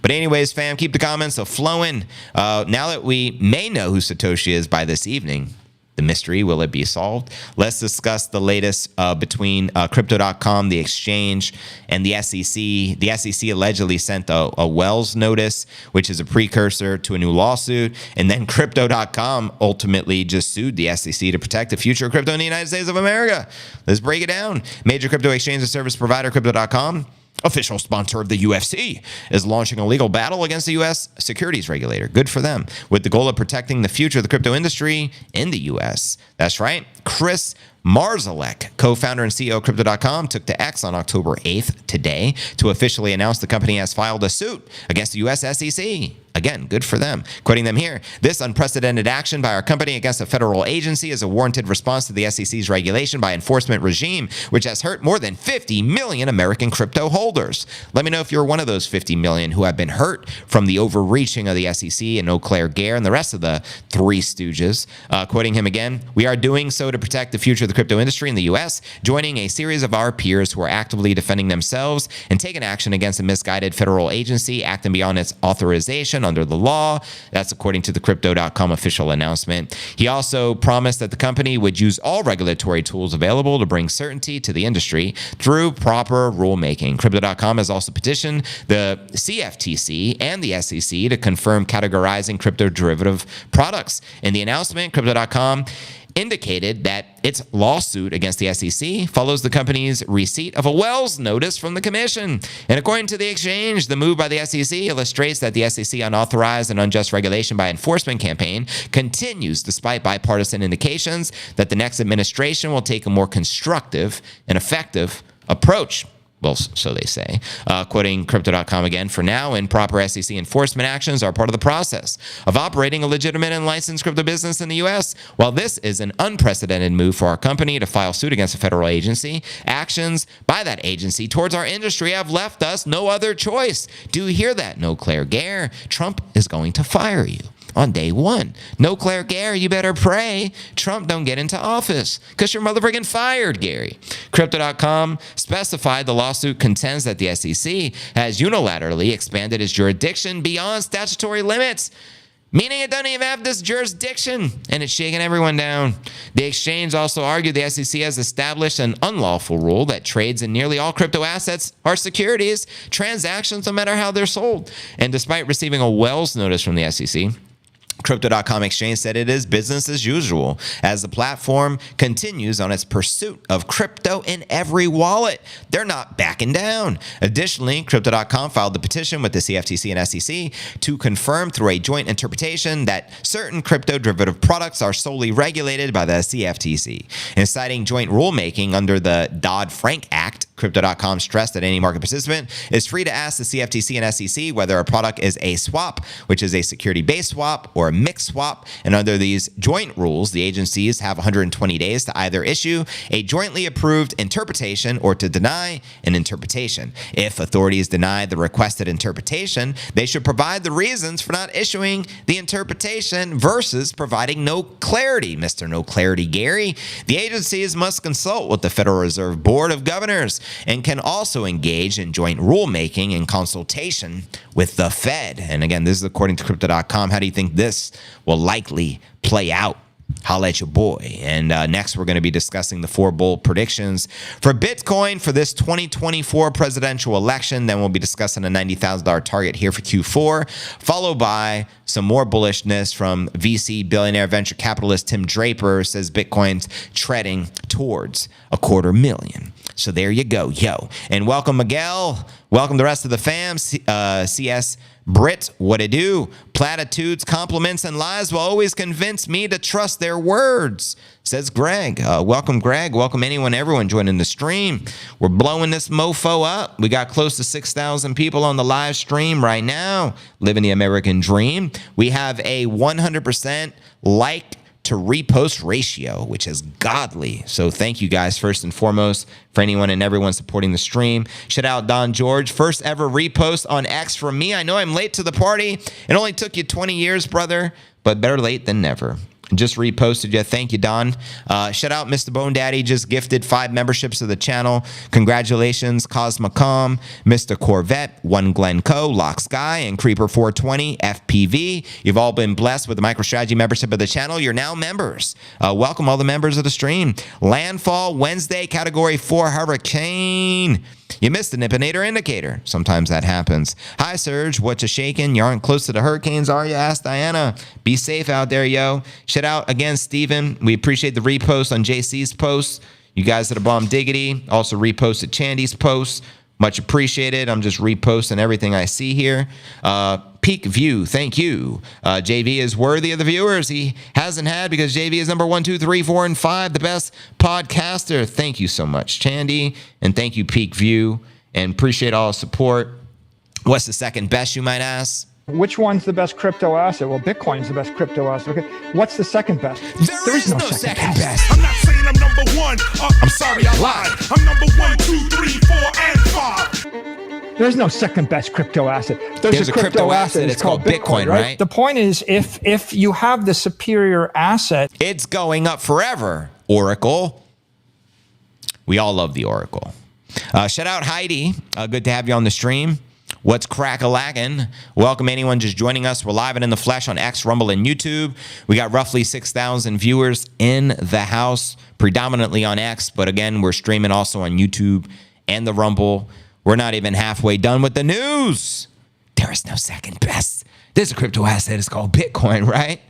But anyways, fam, keep the comments flowing. Now that we may know who Satoshi is by this evening, the mystery, will it be solved? Let's discuss the latest between Crypto.com, the exchange, and the SEC. The SEC allegedly sent a Wells notice, which is a precursor to a new lawsuit. And then Crypto.com ultimately just sued the SEC to protect the future of crypto in the United States of America. Let's break it down. Major crypto exchange and service provider Crypto.com, official sponsor of the UFC, is launching a legal battle against the U.S. securities regulator. Good for them. With the goal of protecting the future of the crypto industry in the U.S. That's right. Chris Marszalek, co-founder and CEO of Crypto.com, took to X on October 8th, today, to officially announce the company has filed a suit against the U.S. SEC. Again, good for them. Quoting them here, "This unprecedented action by our company against a federal agency is a warranted response to the SEC's regulation by enforcement regime, which has hurt more than 50 million American crypto holders." Let me know if you're one of those 50 million who have been hurt from the overreaching of the SEC and Eau Claire Gare and the rest of the three stooges. Quoting him again, "We are doing so to protect the future of the crypto industry in the U.S., joining a series of our peers who are actively defending themselves and taking action against a misguided federal agency acting beyond its authorization under the law." That's according to the Crypto.com official announcement. He also promised that the company would use all regulatory tools available to bring certainty to the industry through proper rulemaking. Crypto.com has also petitioned the CFTC and the SEC to confirm categorizing crypto derivative products. In the announcement, Crypto.com indicated that its lawsuit against the SEC follows the company's receipt of a Wells notice from the commission. And according to the exchange, the move by the SEC illustrates that the SEC unauthorized and unjust regulation by enforcement campaign continues despite bipartisan indications that the next administration will take a more constructive and effective approach. Well, so they say. Quoting Crypto.com again, "For now, improper SEC enforcement actions are part of the process of operating a legitimate and licensed crypto business in the U.S. While this is an unprecedented move for our company to file suit against a federal agency, actions by that agency towards our industry have left us no other choice." Do you hear that? No Claire Gare. Trump is going to fire you on day one. No Claire Gare, you better pray Trump don't get into office because you're motherfucking fired, Gary. Crypto.com specified the lawsuit contends that the SEC has unilaterally expanded its jurisdiction beyond statutory limits, meaning it doesn't even have this jurisdiction, and it's shaking everyone down. The exchange also argued the SEC has established an unlawful rule that trades in nearly all crypto assets are securities transactions, no matter how they're sold. And despite receiving a Wells notice from the SEC, Crypto.com exchange said it is business as usual as the platform continues on its pursuit of crypto in every wallet. They're not backing down. Additionally, Crypto.com filed the petition with the CFTC and SEC to confirm through a joint interpretation that certain crypto derivative products are solely regulated by the CFTC. In citing joint rulemaking under the Dodd-Frank Act, Crypto.com stressed that any market participant is free to ask the CFTC and SEC whether a product is a swap, which is a security-based swap, or a mixed swap. And under these joint rules, the agencies have 120 days to either issue a jointly approved interpretation or to deny an interpretation. If authorities deny the requested interpretation, they should provide the reasons for not issuing the interpretation versus providing no clarity. Mr. No Clarity Gary. The agencies must consult with the Federal Reserve Board of Governors and can also engage in joint rulemaking and consultation with the Fed. And again, this is according to Crypto.com. How do you think this will likely play out? holla at your boy. And next, we're going to be discussing the 4 bold predictions for Bitcoin for this 2024 presidential election. Then we'll be discussing a $90,000 target here for Q4, followed by some more bullishness from VC billionaire venture capitalist Tim Draper, says Bitcoin's treading towards $250,000. So there you go, yo. And welcome, Miguel. Welcome the rest of the fam. CS Brit, what it do? Platitudes, compliments, and lies will always convince me to trust their words, says Greg. Welcome, Greg. Welcome everyone joining the stream. We're blowing this mofo up. We got close to 6,000 people on the live stream right now, living the American dream. We have a 100% like to repost ratio, which is godly. So thank you guys first and foremost for anyone and everyone supporting the stream. Shout out Don George, first ever repost on X from me. I know I'm late to the party. It only took you 20 years, brother, but better late than never. Just reposted you. Thank you, Don. Shout out Mr. Bone Daddy, just gifted 5 memberships to the channel. Congratulations, Cosmocom, Mr. Corvette, One Glencoe, Lock Sky, and Creeper 420, FPV. You've all been blessed with the MicroStrategy membership of the channel. You're now members. Welcome all the members of the stream. Landfall Wednesday, Category 4 Hurricane. You missed the Nippinator indicator. Sometimes that happens. Hi, Serge. What's a shaking? You aren't close to the hurricanes, are you? Asked Diana. Be safe out there, yo. Shout out again, Steven. We appreciate the repost on JC's post. You guys that are bomb diggity. Also reposted Chandy's post. Much appreciated. I'm just reposting everything I see here. Peak View, thank you. JV is worthy of the viewers he hasn't had because JV is number 1, 2, 3, 4, and 5, the best podcaster. Thank you so much, Chandy. And thank you, Peak View. And appreciate all the support. What's the second best, you might ask? Which one's the best crypto asset? Well, Bitcoin's the best crypto asset. Okay. What's the second best? There is no second best. I'm not saying I'm number 1. I'm sorry, I lied. I'm number 1, 2, 3, 4, and 5. There's no second best crypto asset. There's a crypto asset. It's called Bitcoin, right? The point is, if you have the superior asset, it's going up forever. Oracle. We all love the Oracle. Shout out Heidi. Good to have you on the stream. What's crack-a-lackin'? Welcome anyone just joining us. We're live and in the flesh on X, Rumble, and YouTube. We got roughly 6,000 viewers in the house, predominantly on X, but again, we're streaming also on YouTube and the Rumble. We're not even halfway done with the news. There is no second best. There's a crypto asset. It's called Bitcoin, right?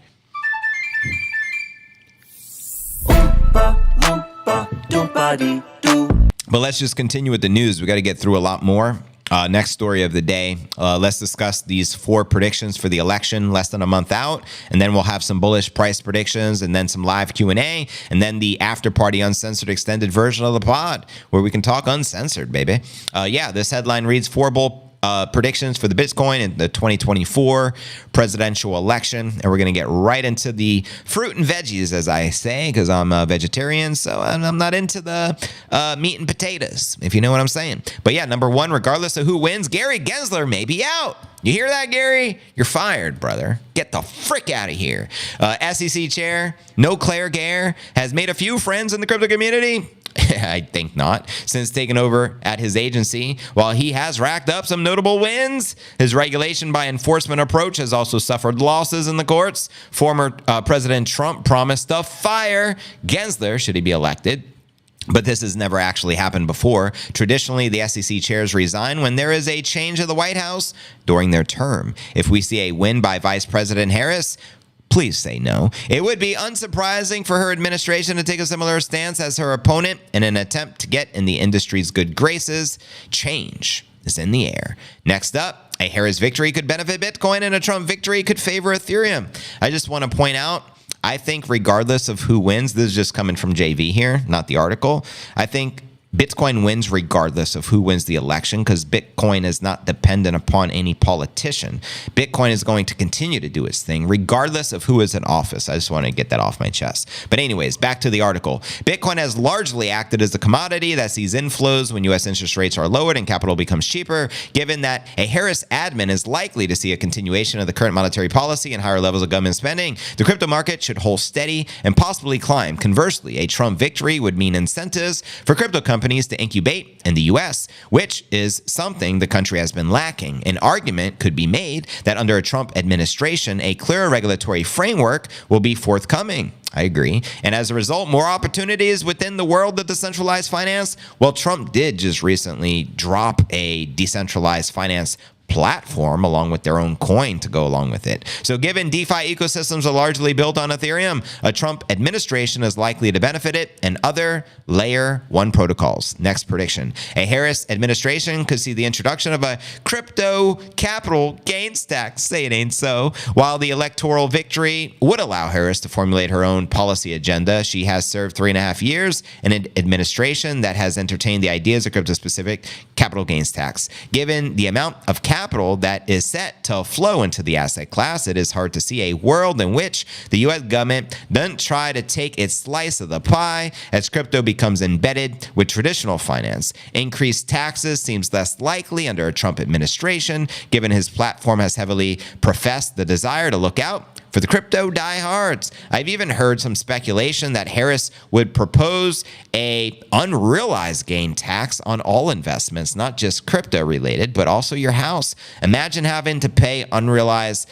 But let's just continue with the news. We got to get through a lot more. Next story of the day, let's discuss these 4 predictions for the election less than a month out, and then we'll have some bullish price predictions and then some live Q&A, and then the after party uncensored extended version of the pod where we can talk uncensored, baby. This headline reads 4 bold predictions for the Bitcoin in the 2024 presidential election. And we're going to get right into the fruit and veggies, as I say, because I'm a vegetarian, so I'm not into the meat and potatoes, if you know what I'm saying. But yeah, number 1, regardless of who wins, Gary Gensler may be out. You hear that, Gary? You're fired, brother. Get the frick out of here. SEC chair, No Claire Gare, has made a few friends in the crypto community. I think not, since taking over at his agency. While he has racked up some notable wins, his regulation by enforcement approach has also suffered losses in the courts. Former President Trump promised to fire Gensler should he be elected. But this has never actually happened before. Traditionally, the SEC chairs resign when there is a change of the White House during their term. If we see a win by Vice President Harris, please say no. It would be unsurprising for her administration to take a similar stance as her opponent in an attempt to get in the industry's good graces. Change is in the air. Next up, a Harris victory could benefit Bitcoin and a Trump victory could favor Ethereum. I just want to point out, I think regardless of who wins, this is just coming from JV here, not the article. I think Bitcoin wins regardless of who wins the election because Bitcoin is not dependent upon any politician. Bitcoin is going to continue to do its thing regardless of who is in office. I just want to get that off my chest. But anyways, back to the article. Bitcoin has largely acted as a commodity that sees inflows when U.S. interest rates are lowered and capital becomes cheaper. Given that a Harris admin is likely to see a continuation of the current monetary policy and higher levels of government spending, the crypto market should hold steady and possibly climb. Conversely, a Trump victory would mean incentives for crypto companies to incubate in the U.S., which is something the country has been lacking. An argument could be made that under a Trump administration, a clearer regulatory framework will be forthcoming. I agree. And as a result, more opportunities within the world of decentralized finance. Well, Trump did just recently drop a decentralized finance platform along with their own coin to go along with it. So given DeFi ecosystems are largely built on Ethereum, a Trump administration is likely to benefit it and other layer 1 protocols. Next prediction. A Harris administration could see the introduction of a crypto capital gains tax. Say it ain't so. While the electoral victory would allow Harris to formulate her own policy agenda, she has served 3.5 years in an administration that has entertained the ideas of crypto-specific capital gains tax. Given the amount of capital that is set to flow into the asset class, it is hard to see a world in which the U.S. government doesn't try to take its slice of the pie as crypto becomes embedded with traditional finance. Increased taxes seems less likely under a Trump administration, given his platform has heavily professed the desire to look out for the crypto diehards. I've even heard some speculation that Harris would propose a unrealized gain tax on all investments, not just crypto related, but also your house. Imagine having to pay unrealized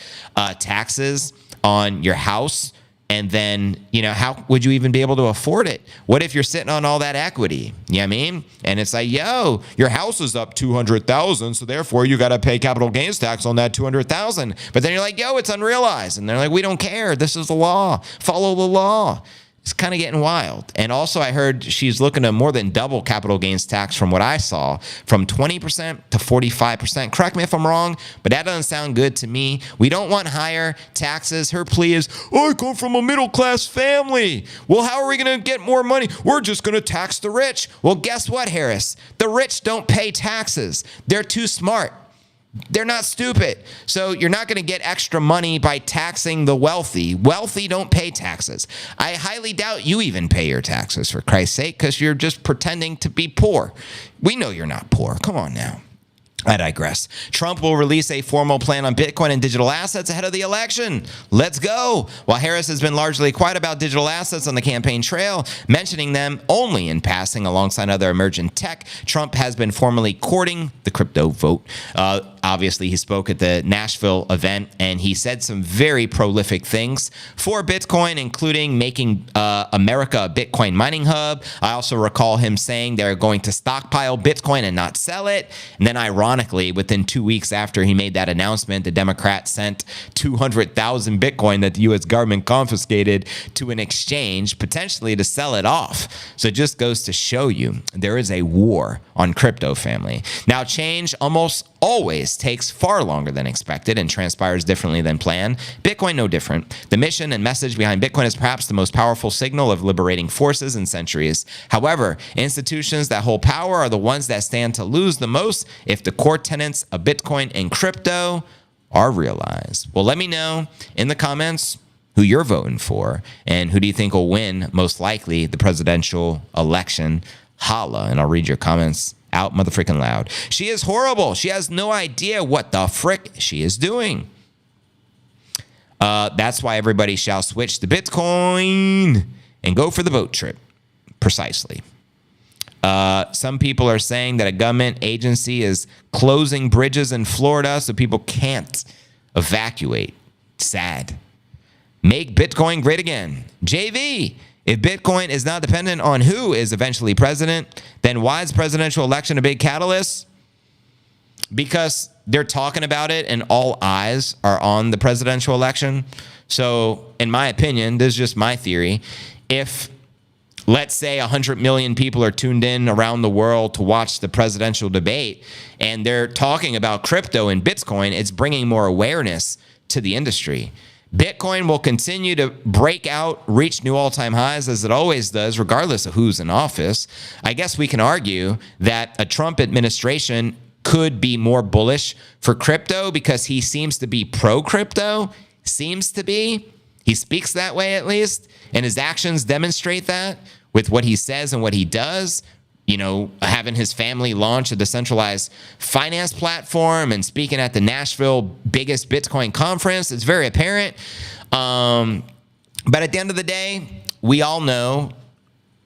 taxes on your house. And then, how would you even be able to afford it? What if you're sitting on all that equity? You know what I mean? And it's like, yo, your house is up 200,000, so therefore you got to pay capital gains tax on that 200,000. But then you're like, yo, it's unrealized. And they're like, we don't care. This is the law. Follow the law. It's kind of getting wild. And also I heard she's looking to more than double capital gains tax from what I saw, from 20% to 45%. Correct me if I'm wrong, but that doesn't sound good to me. We don't want higher taxes. Her plea is, I come from a middle-class family. Well, how are we going to get more money? We're just going to tax the rich. Well, guess what, Harris? The rich don't pay taxes. They're too smart. They're not stupid. So you're not going to get extra money by taxing the wealthy. Wealthy don't pay taxes. I highly doubt you even pay your taxes, for Christ's sake, because you're just pretending to be poor. We know you're not poor. Come on now. I digress. Trump will release a formal plan on Bitcoin and digital assets ahead of the election. Let's go. While Harris has been largely quiet about digital assets on the campaign trail, mentioning them only in passing alongside other emergent tech, Trump has been formally courting the crypto vote. Obviously, he spoke at the Nashville event, and he said some very prolific things for Bitcoin, including making America a Bitcoin mining hub. I also recall him saying they're going to stockpile Bitcoin and not sell it. And then ironically, within 2 weeks after he made that announcement, the Democrats sent 200,000 Bitcoin that the U.S. government confiscated to an exchange, potentially to sell it off. So it just goes to show you there is a war on crypto, family. Now, change almost always takes far longer than expected and transpires differently than planned. Bitcoin no different. The mission and message behind Bitcoin is perhaps the most powerful signal of liberating forces in centuries. However, institutions that hold power are the ones that stand to lose the most if the core tenets of Bitcoin and crypto are realized. Well, let me know in the comments who you're voting for and who do you think will win most likely the presidential election. Holla, and I'll read your comments out motherfreaking loud. She is horrible. She has no idea what the frick she is doing. That's why everybody shall switch to Bitcoin and go for the boat trip. Precisely. Some people are saying that a government agency is closing bridges in Florida so people can't evacuate. Sad. Make Bitcoin great again. JV. If Bitcoin is not dependent on who is eventually president, then why is presidential election a big catalyst? Because they're talking about it and all eyes are on the presidential election. So in my opinion, this is just my theory. If, let's say, 100 million people are tuned in around the world to watch the presidential debate and they're talking about crypto and Bitcoin, it's bringing more awareness to the industry. Bitcoin will continue to break out, reach new all-time highs as it always does, regardless of who's in office. I guess we can argue that a Trump administration could be more bullish for crypto because he seems to be pro-crypto. Seems to be. He speaks that way at least, and his actions demonstrate that with what he says and what he does. You know, having his family launch a decentralized finance platform and speaking at the Nashville biggest Bitcoin conference. It's very apparent. But at the end of the day, we all know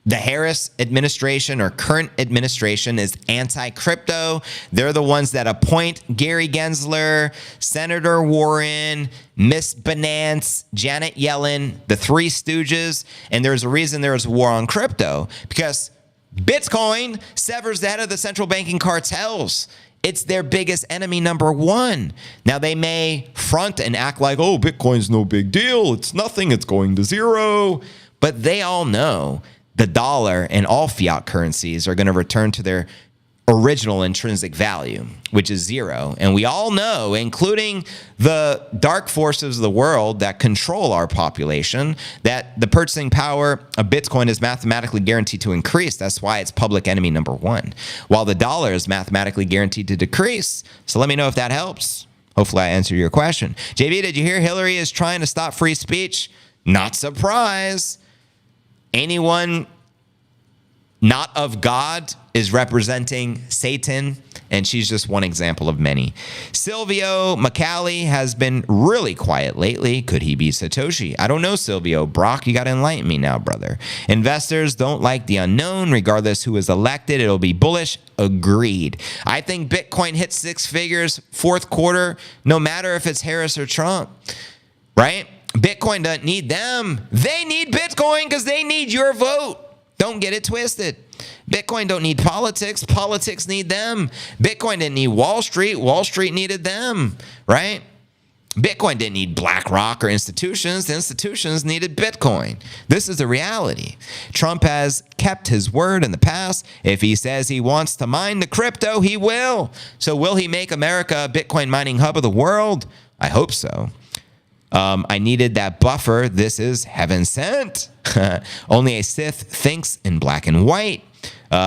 The Harris administration or current administration is anti-crypto. They're the ones that appoint Gary Gensler, Senator Warren, Miss Binance, Janet Yellen, the Three Stooges. And there's a reason there is a war on crypto, because Bitcoin severs the head of the central banking cartels. It's their biggest enemy, number one. Now, they may front and act like, oh, Bitcoin's no big deal. It's nothing. It's going to zero. But they all know the dollar and all fiat currencies are going to return to their original intrinsic value, which is zero. And we all know, including the dark forces of the world that control our population, that the purchasing power of Bitcoin is mathematically guaranteed to increase. That's why it's public enemy number one, while the dollar is mathematically guaranteed to decrease. So let me know if that helps. Hopefully I answered your question. JB, did you hear Hillary is trying to stop free speech? Not surprised. Anyone not of God is representing Satan, and she's just one example of many. Silvio McCallie has been really quiet lately. Could he be Satoshi? I don't know, Silvio. Brock, you got to enlighten me now, brother. Investors don't like the unknown. Regardless who is elected, it'll be bullish. Agreed. I think Bitcoin hits six figures fourth quarter, no matter if it's Harris or Trump, right? Bitcoin doesn't need them. They need Bitcoin because they need your vote. Don't get it twisted. Bitcoin don't need politics. Politics need them. Bitcoin didn't need Wall Street. Wall Street needed them, right? Bitcoin didn't need BlackRock or institutions. The institutions needed Bitcoin. This is the reality. Trump has kept his word in the past. If he says he wants to mine the crypto, he will. So will he make America a Bitcoin mining hub of the world? I hope so. I needed that buffer. This is heaven sent. Only a Sith thinks in black and white.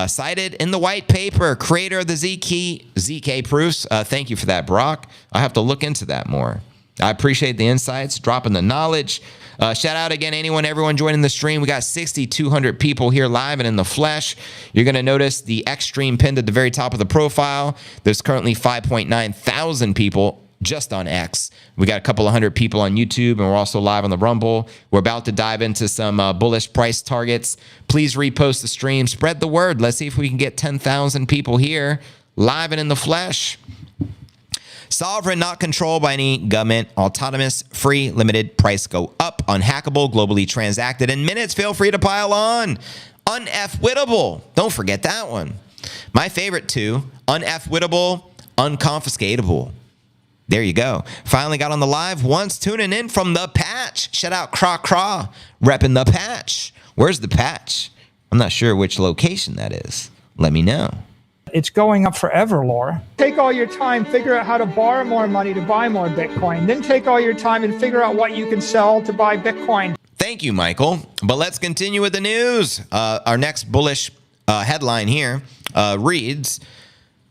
Cited in the white paper, creator of the ZK proofs. Thank you for that, Brock. I have to look into that more. I appreciate the insights, dropping the knowledge. Shout out again, everyone joining the stream. We got 6,200 people here live and in the flesh. You're going to notice the X stream pinned at the very top of the profile. There's currently 5.9 thousand people just on X. We got a couple of hundred people on YouTube, and we're also live on the Rumble. We're about to dive into some bullish price targets. Please repost the stream. Spread the word. Let's see if we can get 10,000 people here live and in the flesh. Sovereign, not controlled by any government. Autonomous, free, limited. Price go up. Unhackable, globally transacted in minutes. Feel free to pile on. Unf-wittable. Don't forget that one. My favorite two. Unf-wittable, unconfiscatable. There you go. Finally got on the live once, tuning in from the patch. Shout out Craw, repping the patch. Where's the patch? I'm not sure which location that is. Let me know. It's going up forever, Laura. Take all your time, figure out how to borrow more money to buy more Bitcoin. Then take all your time and figure out what you can sell to buy Bitcoin. Thank you, Michael. But let's continue with the news. Our next bullish headline here reads,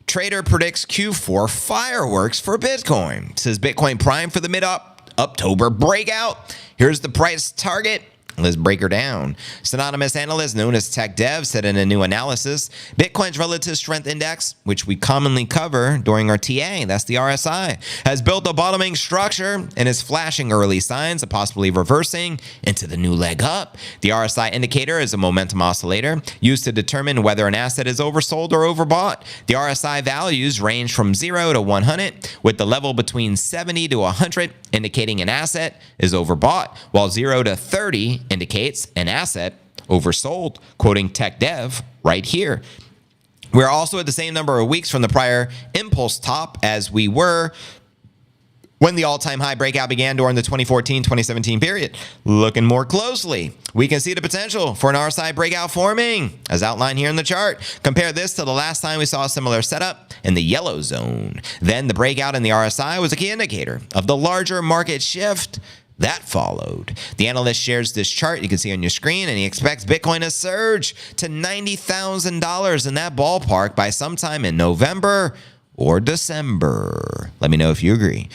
Trader predicts Q4 fireworks for Bitcoin. Says Bitcoin prime for the mid-October breakout. Here's the price target. Let's break her down. Synonymous analyst known as Tech Dev said in a new analysis, Bitcoin's relative strength index, which we commonly cover during our TA, that's the RSI, has built a bottoming structure and is flashing early signs of possibly reversing into the new leg up. The RSI indicator is a momentum oscillator used to determine whether an asset is oversold or overbought. The RSI values range from 0 to 100, with the level between 70 to 100 indicating an asset is overbought, while 0 to 30 indicates an asset oversold, quoting Tech Dev right here. We're also at the same number of weeks from the prior impulse top as we were when the all-time high breakout began during the 2014-2017 period. Looking more closely, we can see the potential for an RSI breakout forming, as outlined here in the chart. Compare this to the last time we saw a similar setup in the yellow zone. Then the breakout in the RSI was a key indicator of the larger market shift that followed. The analyst shares this chart you can see on your screen, and he expects Bitcoin to surge to $90,000 in that ballpark by sometime in November or December. Let me know if you agree.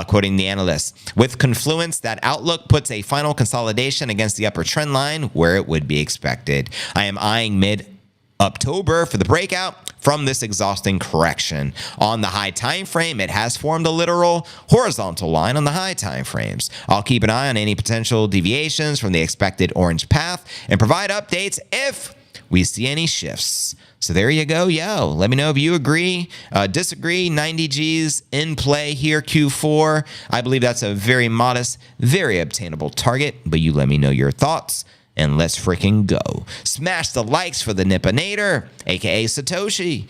Quoting the analyst, with confluence, that outlook puts a final consolidation against the upper trend line where it would be expected. I am eyeing mid-October for the breakout from this exhausting correction. On the high time frame, it has formed a literal horizontal line on the high time frames. I'll keep an eye on any potential deviations from the expected orange path and provide updates if we see any shifts. So there you go, yo. Let me know if you agree, disagree. 90 G's in play here, Q4. I believe that's a very modest, very obtainable target, but you let me know your thoughts, and let's freaking go. Smash the likes for the Nippinator, aka Satoshi.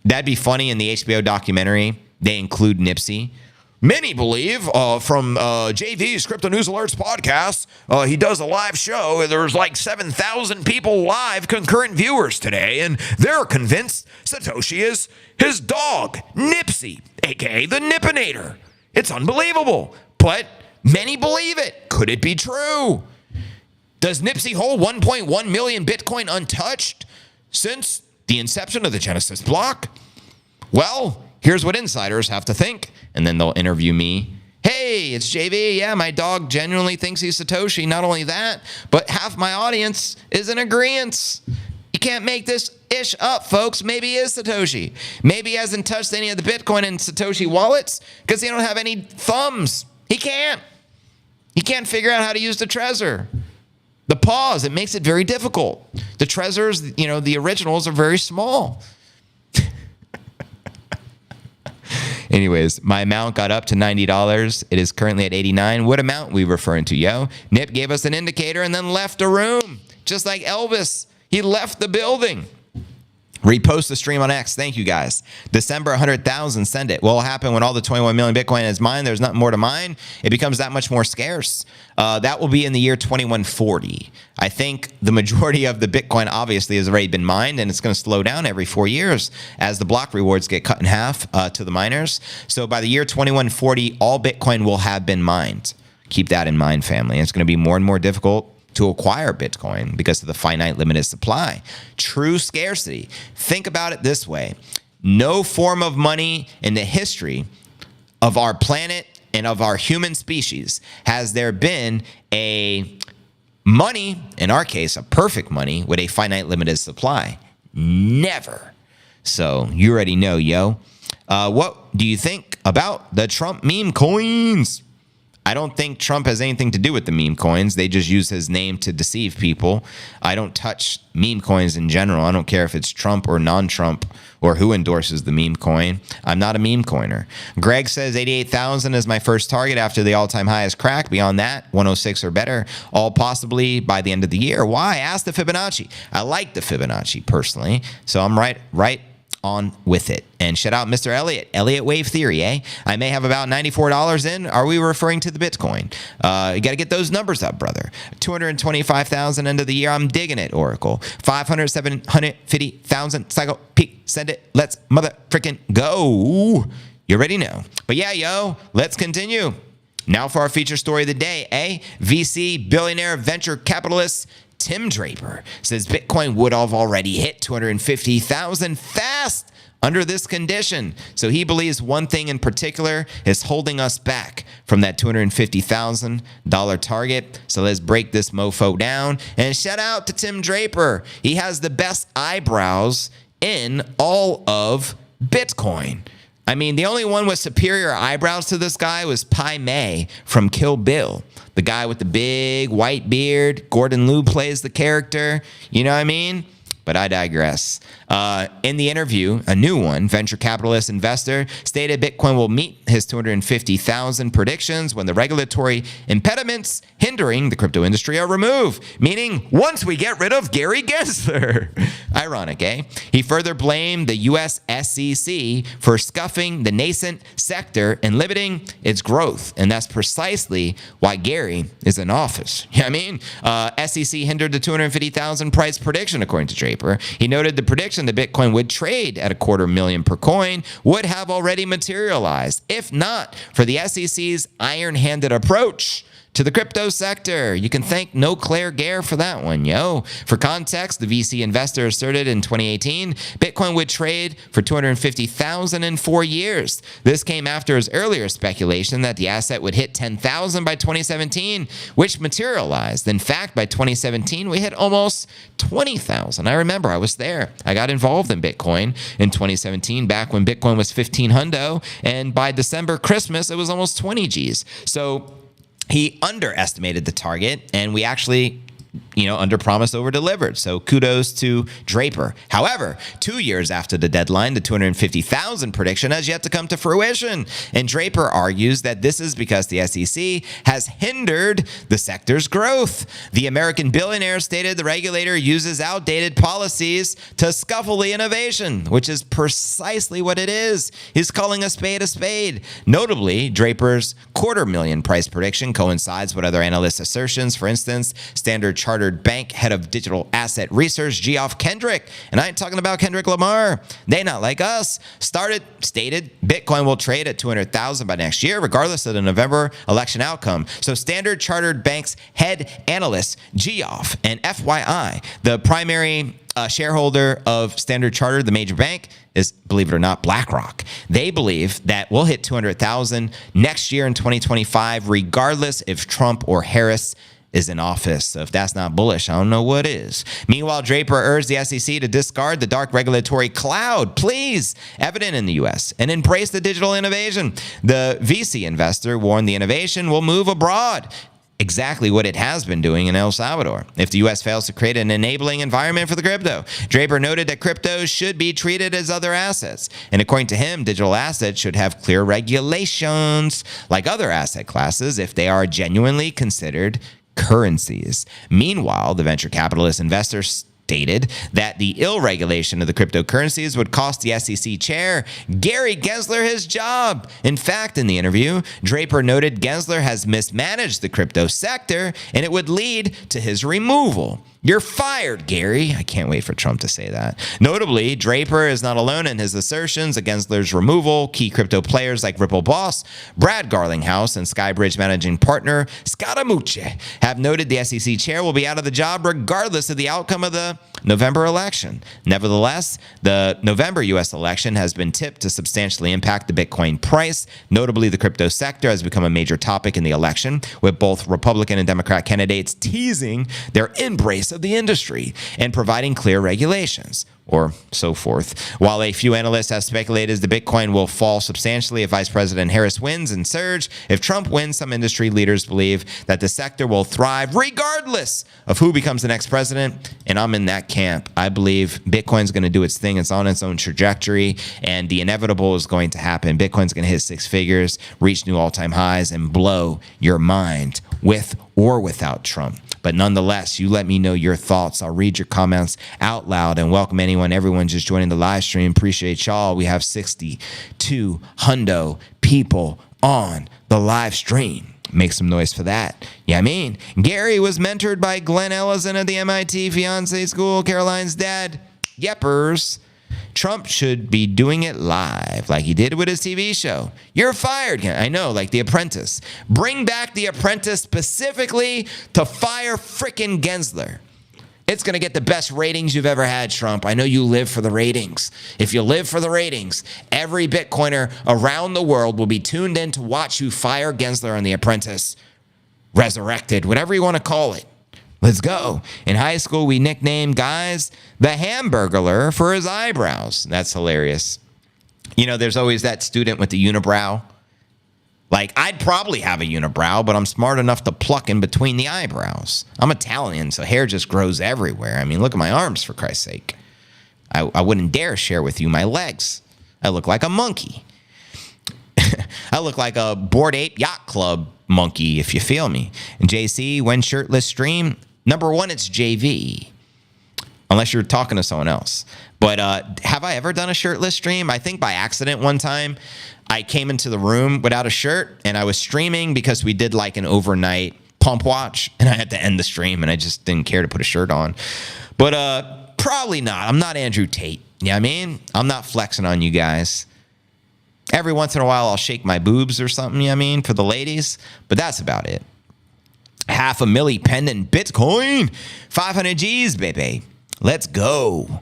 That'd be funny in the HBO documentary. They include Nipsey. Many believe from JV's Crypto News Alerts podcast, he does a live show. There's like 7,000 people live concurrent viewers today, and they're convinced Satoshi is his dog, Nipsey, a.k.a. the Nippinator. It's unbelievable, but many believe it. Could it be true? Does Nipsey hold 1.1 million Bitcoin untouched since the inception of the Genesis block? Well, here's what insiders have to think, and then they'll interview me. Hey, it's JV. Yeah, my dog genuinely thinks he's Satoshi. Not only that, but half my audience is in agreement. You can't make this ish up, folks. Maybe he is Satoshi. Maybe he hasn't touched any of the Bitcoin in Satoshi wallets because he don't have any thumbs. He can't. He can't figure out how to use the Trezor. The pause, it makes it very difficult. The Trezors, the originals are very small. Anyways, my amount got up to $90. It is currently at $89. What amount we referring to, yo? Nip gave us an indicator and then left a room. Just like Elvis. He left the building. Repost the stream on X. Thank you, guys. December 100,000. Send it. What will happen when all the 21 million Bitcoin is mined? There's nothing more to mine. It becomes that much more scarce. That will be in the year 2140. I think the majority of the Bitcoin obviously has already been mined, and it's going to slow down every 4 years as the block rewards get cut in half to the miners. So by the year 2140, all Bitcoin will have been mined. Keep that in mind, family. It's going to be more and more difficult to acquire Bitcoin because of the finite limited supply. True scarcity. Think about it this way. No form of money in the history of our planet and of our human species has there been a money, in our case, a perfect money with a finite limited supply. Never. So you already know, yo. What do you think about the Trump meme coins? I don't think Trump has anything to do with the meme coins. They just use his name to deceive people. I don't touch meme coins in general. I don't care if it's Trump or non-Trump or who endorses the meme coin. I'm not a meme coiner. Greg says 88,000 is my first target after the all-time high is cracked. Beyond that, 106 or better, all possibly by the end of the year. Why? Ask the Fibonacci. I like the Fibonacci personally, so I'm right on with it. And shout out Mr. Elliott Wave Theory, eh? I may have about $94 in. Are we referring to the Bitcoin? You got to get those numbers up, brother. 225,000 end of the year. I'm digging it, Oracle. 500, 750,000 cycle peak. Send it. Let's mother freaking go. You already know. But yeah, yo, let's continue. Now for our feature story of the day, eh? VC, billionaire, venture capitalist, Tim Draper says Bitcoin would have already hit 250,000 fast under this condition. So he believes one thing in particular is holding us back from that $250,000 target. So let's break this mofo down. And shout out to Tim Draper. He has the best eyebrows in all of Bitcoin. I mean, the only one with superior eyebrows to this guy was Pai Mei from Kill Bill. The guy with the big white beard. Gordon Liu plays the character. You know what I mean? But I digress. In the interview, a new one, venture capitalist investor stated Bitcoin will meet his 250,000 predictions when the regulatory impediments hindering the crypto industry are removed, meaning once we get rid of Gary Gensler. Ironic, eh? He further blamed the U.S. SEC for scuffing the nascent sector and limiting its growth, and that's precisely why Gary is in office. You know what I mean? SEC hindered the 250,000 price prediction, according to Draper. He noted the prediction that Bitcoin would trade at $250,000 per coin would have already materialized, if not for the SEC's iron-handed approach to the crypto sector. You can thank No Claire Gare for that one, yo. For context, the VC investor asserted in 2018 Bitcoin would trade for $250,000 in 4 years. This came after his earlier speculation that the asset would hit 10,000 by 2017, which materialized. In fact, by 2017, we hit almost 20,000. I remember I was there. I got involved in Bitcoin in 2017, back when Bitcoin was 1,500, and by December, Christmas, it was almost 20 G's. So he underestimated the target, and we actually under promise, over delivered. So kudos to Draper. However, 2 years after the deadline, the 250,000 prediction has yet to come to fruition. And Draper argues that this is because the SEC has hindered the sector's growth. The American billionaire stated the regulator uses outdated policies to scuffle the innovation, which is precisely what it is. He's calling a spade a spade. Notably, Draper's $250,000 price prediction coincides with other analysts' assertions. For instance, Standard Chartered Bank head of digital asset research, Geoff Kendrick, and I ain't talking about Kendrick Lamar. They not like us. Stated Bitcoin will trade at 200,000 by next year, regardless of the November election outcome. So Standard Chartered Bank's head analyst, Geoff, and FYI, the primary shareholder of Standard Chartered, the major bank, is, believe it or not, BlackRock. They believe that we'll hit 200,000 next year in 2025, regardless if Trump or Harris is in office. So if that's not bullish, I don't know what is. Meanwhile, Draper urged the SEC to discard the dark regulatory cloud, please, evident in the U.S., and embrace the digital innovation. The VC investor warned the innovation will move abroad, exactly what it has been doing in El Salvador, if the U.S. fails to create an enabling environment for the crypto. Draper noted that cryptos should be treated as other assets. And according to him, digital assets should have clear regulations like other asset classes if they are genuinely considered currencies. Meanwhile, the venture capitalist investor stated that the ill regulation of the cryptocurrencies would cost the SEC chair, Gary Gensler, his job. In fact, in the interview, Draper noted Gensler has mismanaged the crypto sector and it would lead to his removal. You're fired, Gary. I can't wait for Trump to say that. Notably, Draper is not alone in his assertions of Gensler's removal. Key crypto players like Ripple boss Brad Garlinghouse and Skybridge managing partner Scaramucci have noted the SEC chair will be out of the job regardless of the outcome of the November election. Nevertheless, the November U.S. election has been tipped to substantially impact the Bitcoin price. Notably, the crypto sector has become a major topic in the election, with both Republican and Democrat candidates teasing their embrace of the industry and providing clear regulations, or so forth. While a few analysts have speculated the Bitcoin will fall substantially if Vice President Harris wins and surge, if Trump wins, some industry leaders believe that the sector will thrive regardless of who becomes the next president, and I'm in that camp. I believe Bitcoin's going to do its thing. It's on its own trajectory, and the inevitable is going to happen. Bitcoin's going to hit six figures, reach new all-time highs, and blow your mind with or without Trump. But nonetheless, you let me know your thoughts. I'll read your comments out loud and welcome everyone just joining the live stream. Appreciate y'all. We have 62 hundo people on the live stream. Make some noise for that. Yeah, I mean, Gary was mentored by Glenn Ellison at the MIT Fiancé School, Caroline's dad. Yeppers. Trump should be doing it live like he did with his TV show. You're fired. I know, like The Apprentice. Bring back The Apprentice specifically to fire frickin' Gensler. It's going to get the best ratings you've ever had, Trump. I know you live for the ratings. If you live for the ratings, every Bitcoiner around the world will be tuned in to watch you fire Gensler on The Apprentice. Resurrected, whatever you want to call it. Let's go. In high school, we nicknamed guys the Hamburglar for his eyebrows. That's hilarious. You know, there's always that student with the unibrow. Like, I'd probably have a unibrow, but I'm smart enough to pluck in between the eyebrows. I'm Italian, so hair just grows everywhere. I mean, look at my arms, for Christ's sake. I wouldn't dare share with you my legs. I look like a monkey. I look like a Bored Ape Yacht Club monkey, if you feel me. And JC, when shirtless stream, number one, it's JV. Unless you're talking to someone else. But have I ever done a shirtless stream? I think by accident one time. I came into the room without a shirt, and I was streaming because we did like an overnight pump watch, and I had to end the stream, and I just didn't care to put a shirt on. But probably not. I'm not Andrew Tate. You know what I mean? I'm not flexing on you guys. Every once in a while, I'll shake my boobs or something, you know what I mean, for the ladies. But that's about it. 500,000 pendant Bitcoin. 500 G's, baby. Let's go.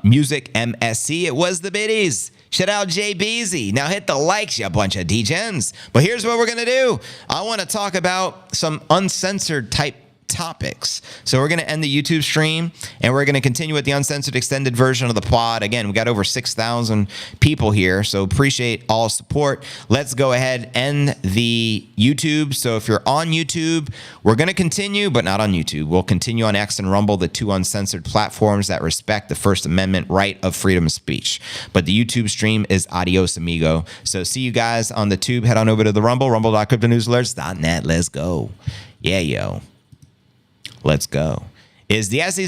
Music MSC. It was the biddies. Shout out JBZ. Now hit the likes, you bunch of degens. But here's what we're going to do. I want to talk about some uncensored type topics. So we're going to end the YouTube stream and we're going to continue with the uncensored extended version of the pod. Again, we got over 6,000 people here, so appreciate all support. Let's go ahead and end the YouTube. So if you're on YouTube, we're going to continue, but not on YouTube. We'll continue on X and Rumble, the two uncensored platforms that respect the First Amendment right of freedom of speech. But the YouTube stream is adios, amigo. So see you guys on the tube. Head on over to the Rumble, rumble.cryptonewsalerts.net. Let's go. Yeah, yo. Let's go. Is the SEC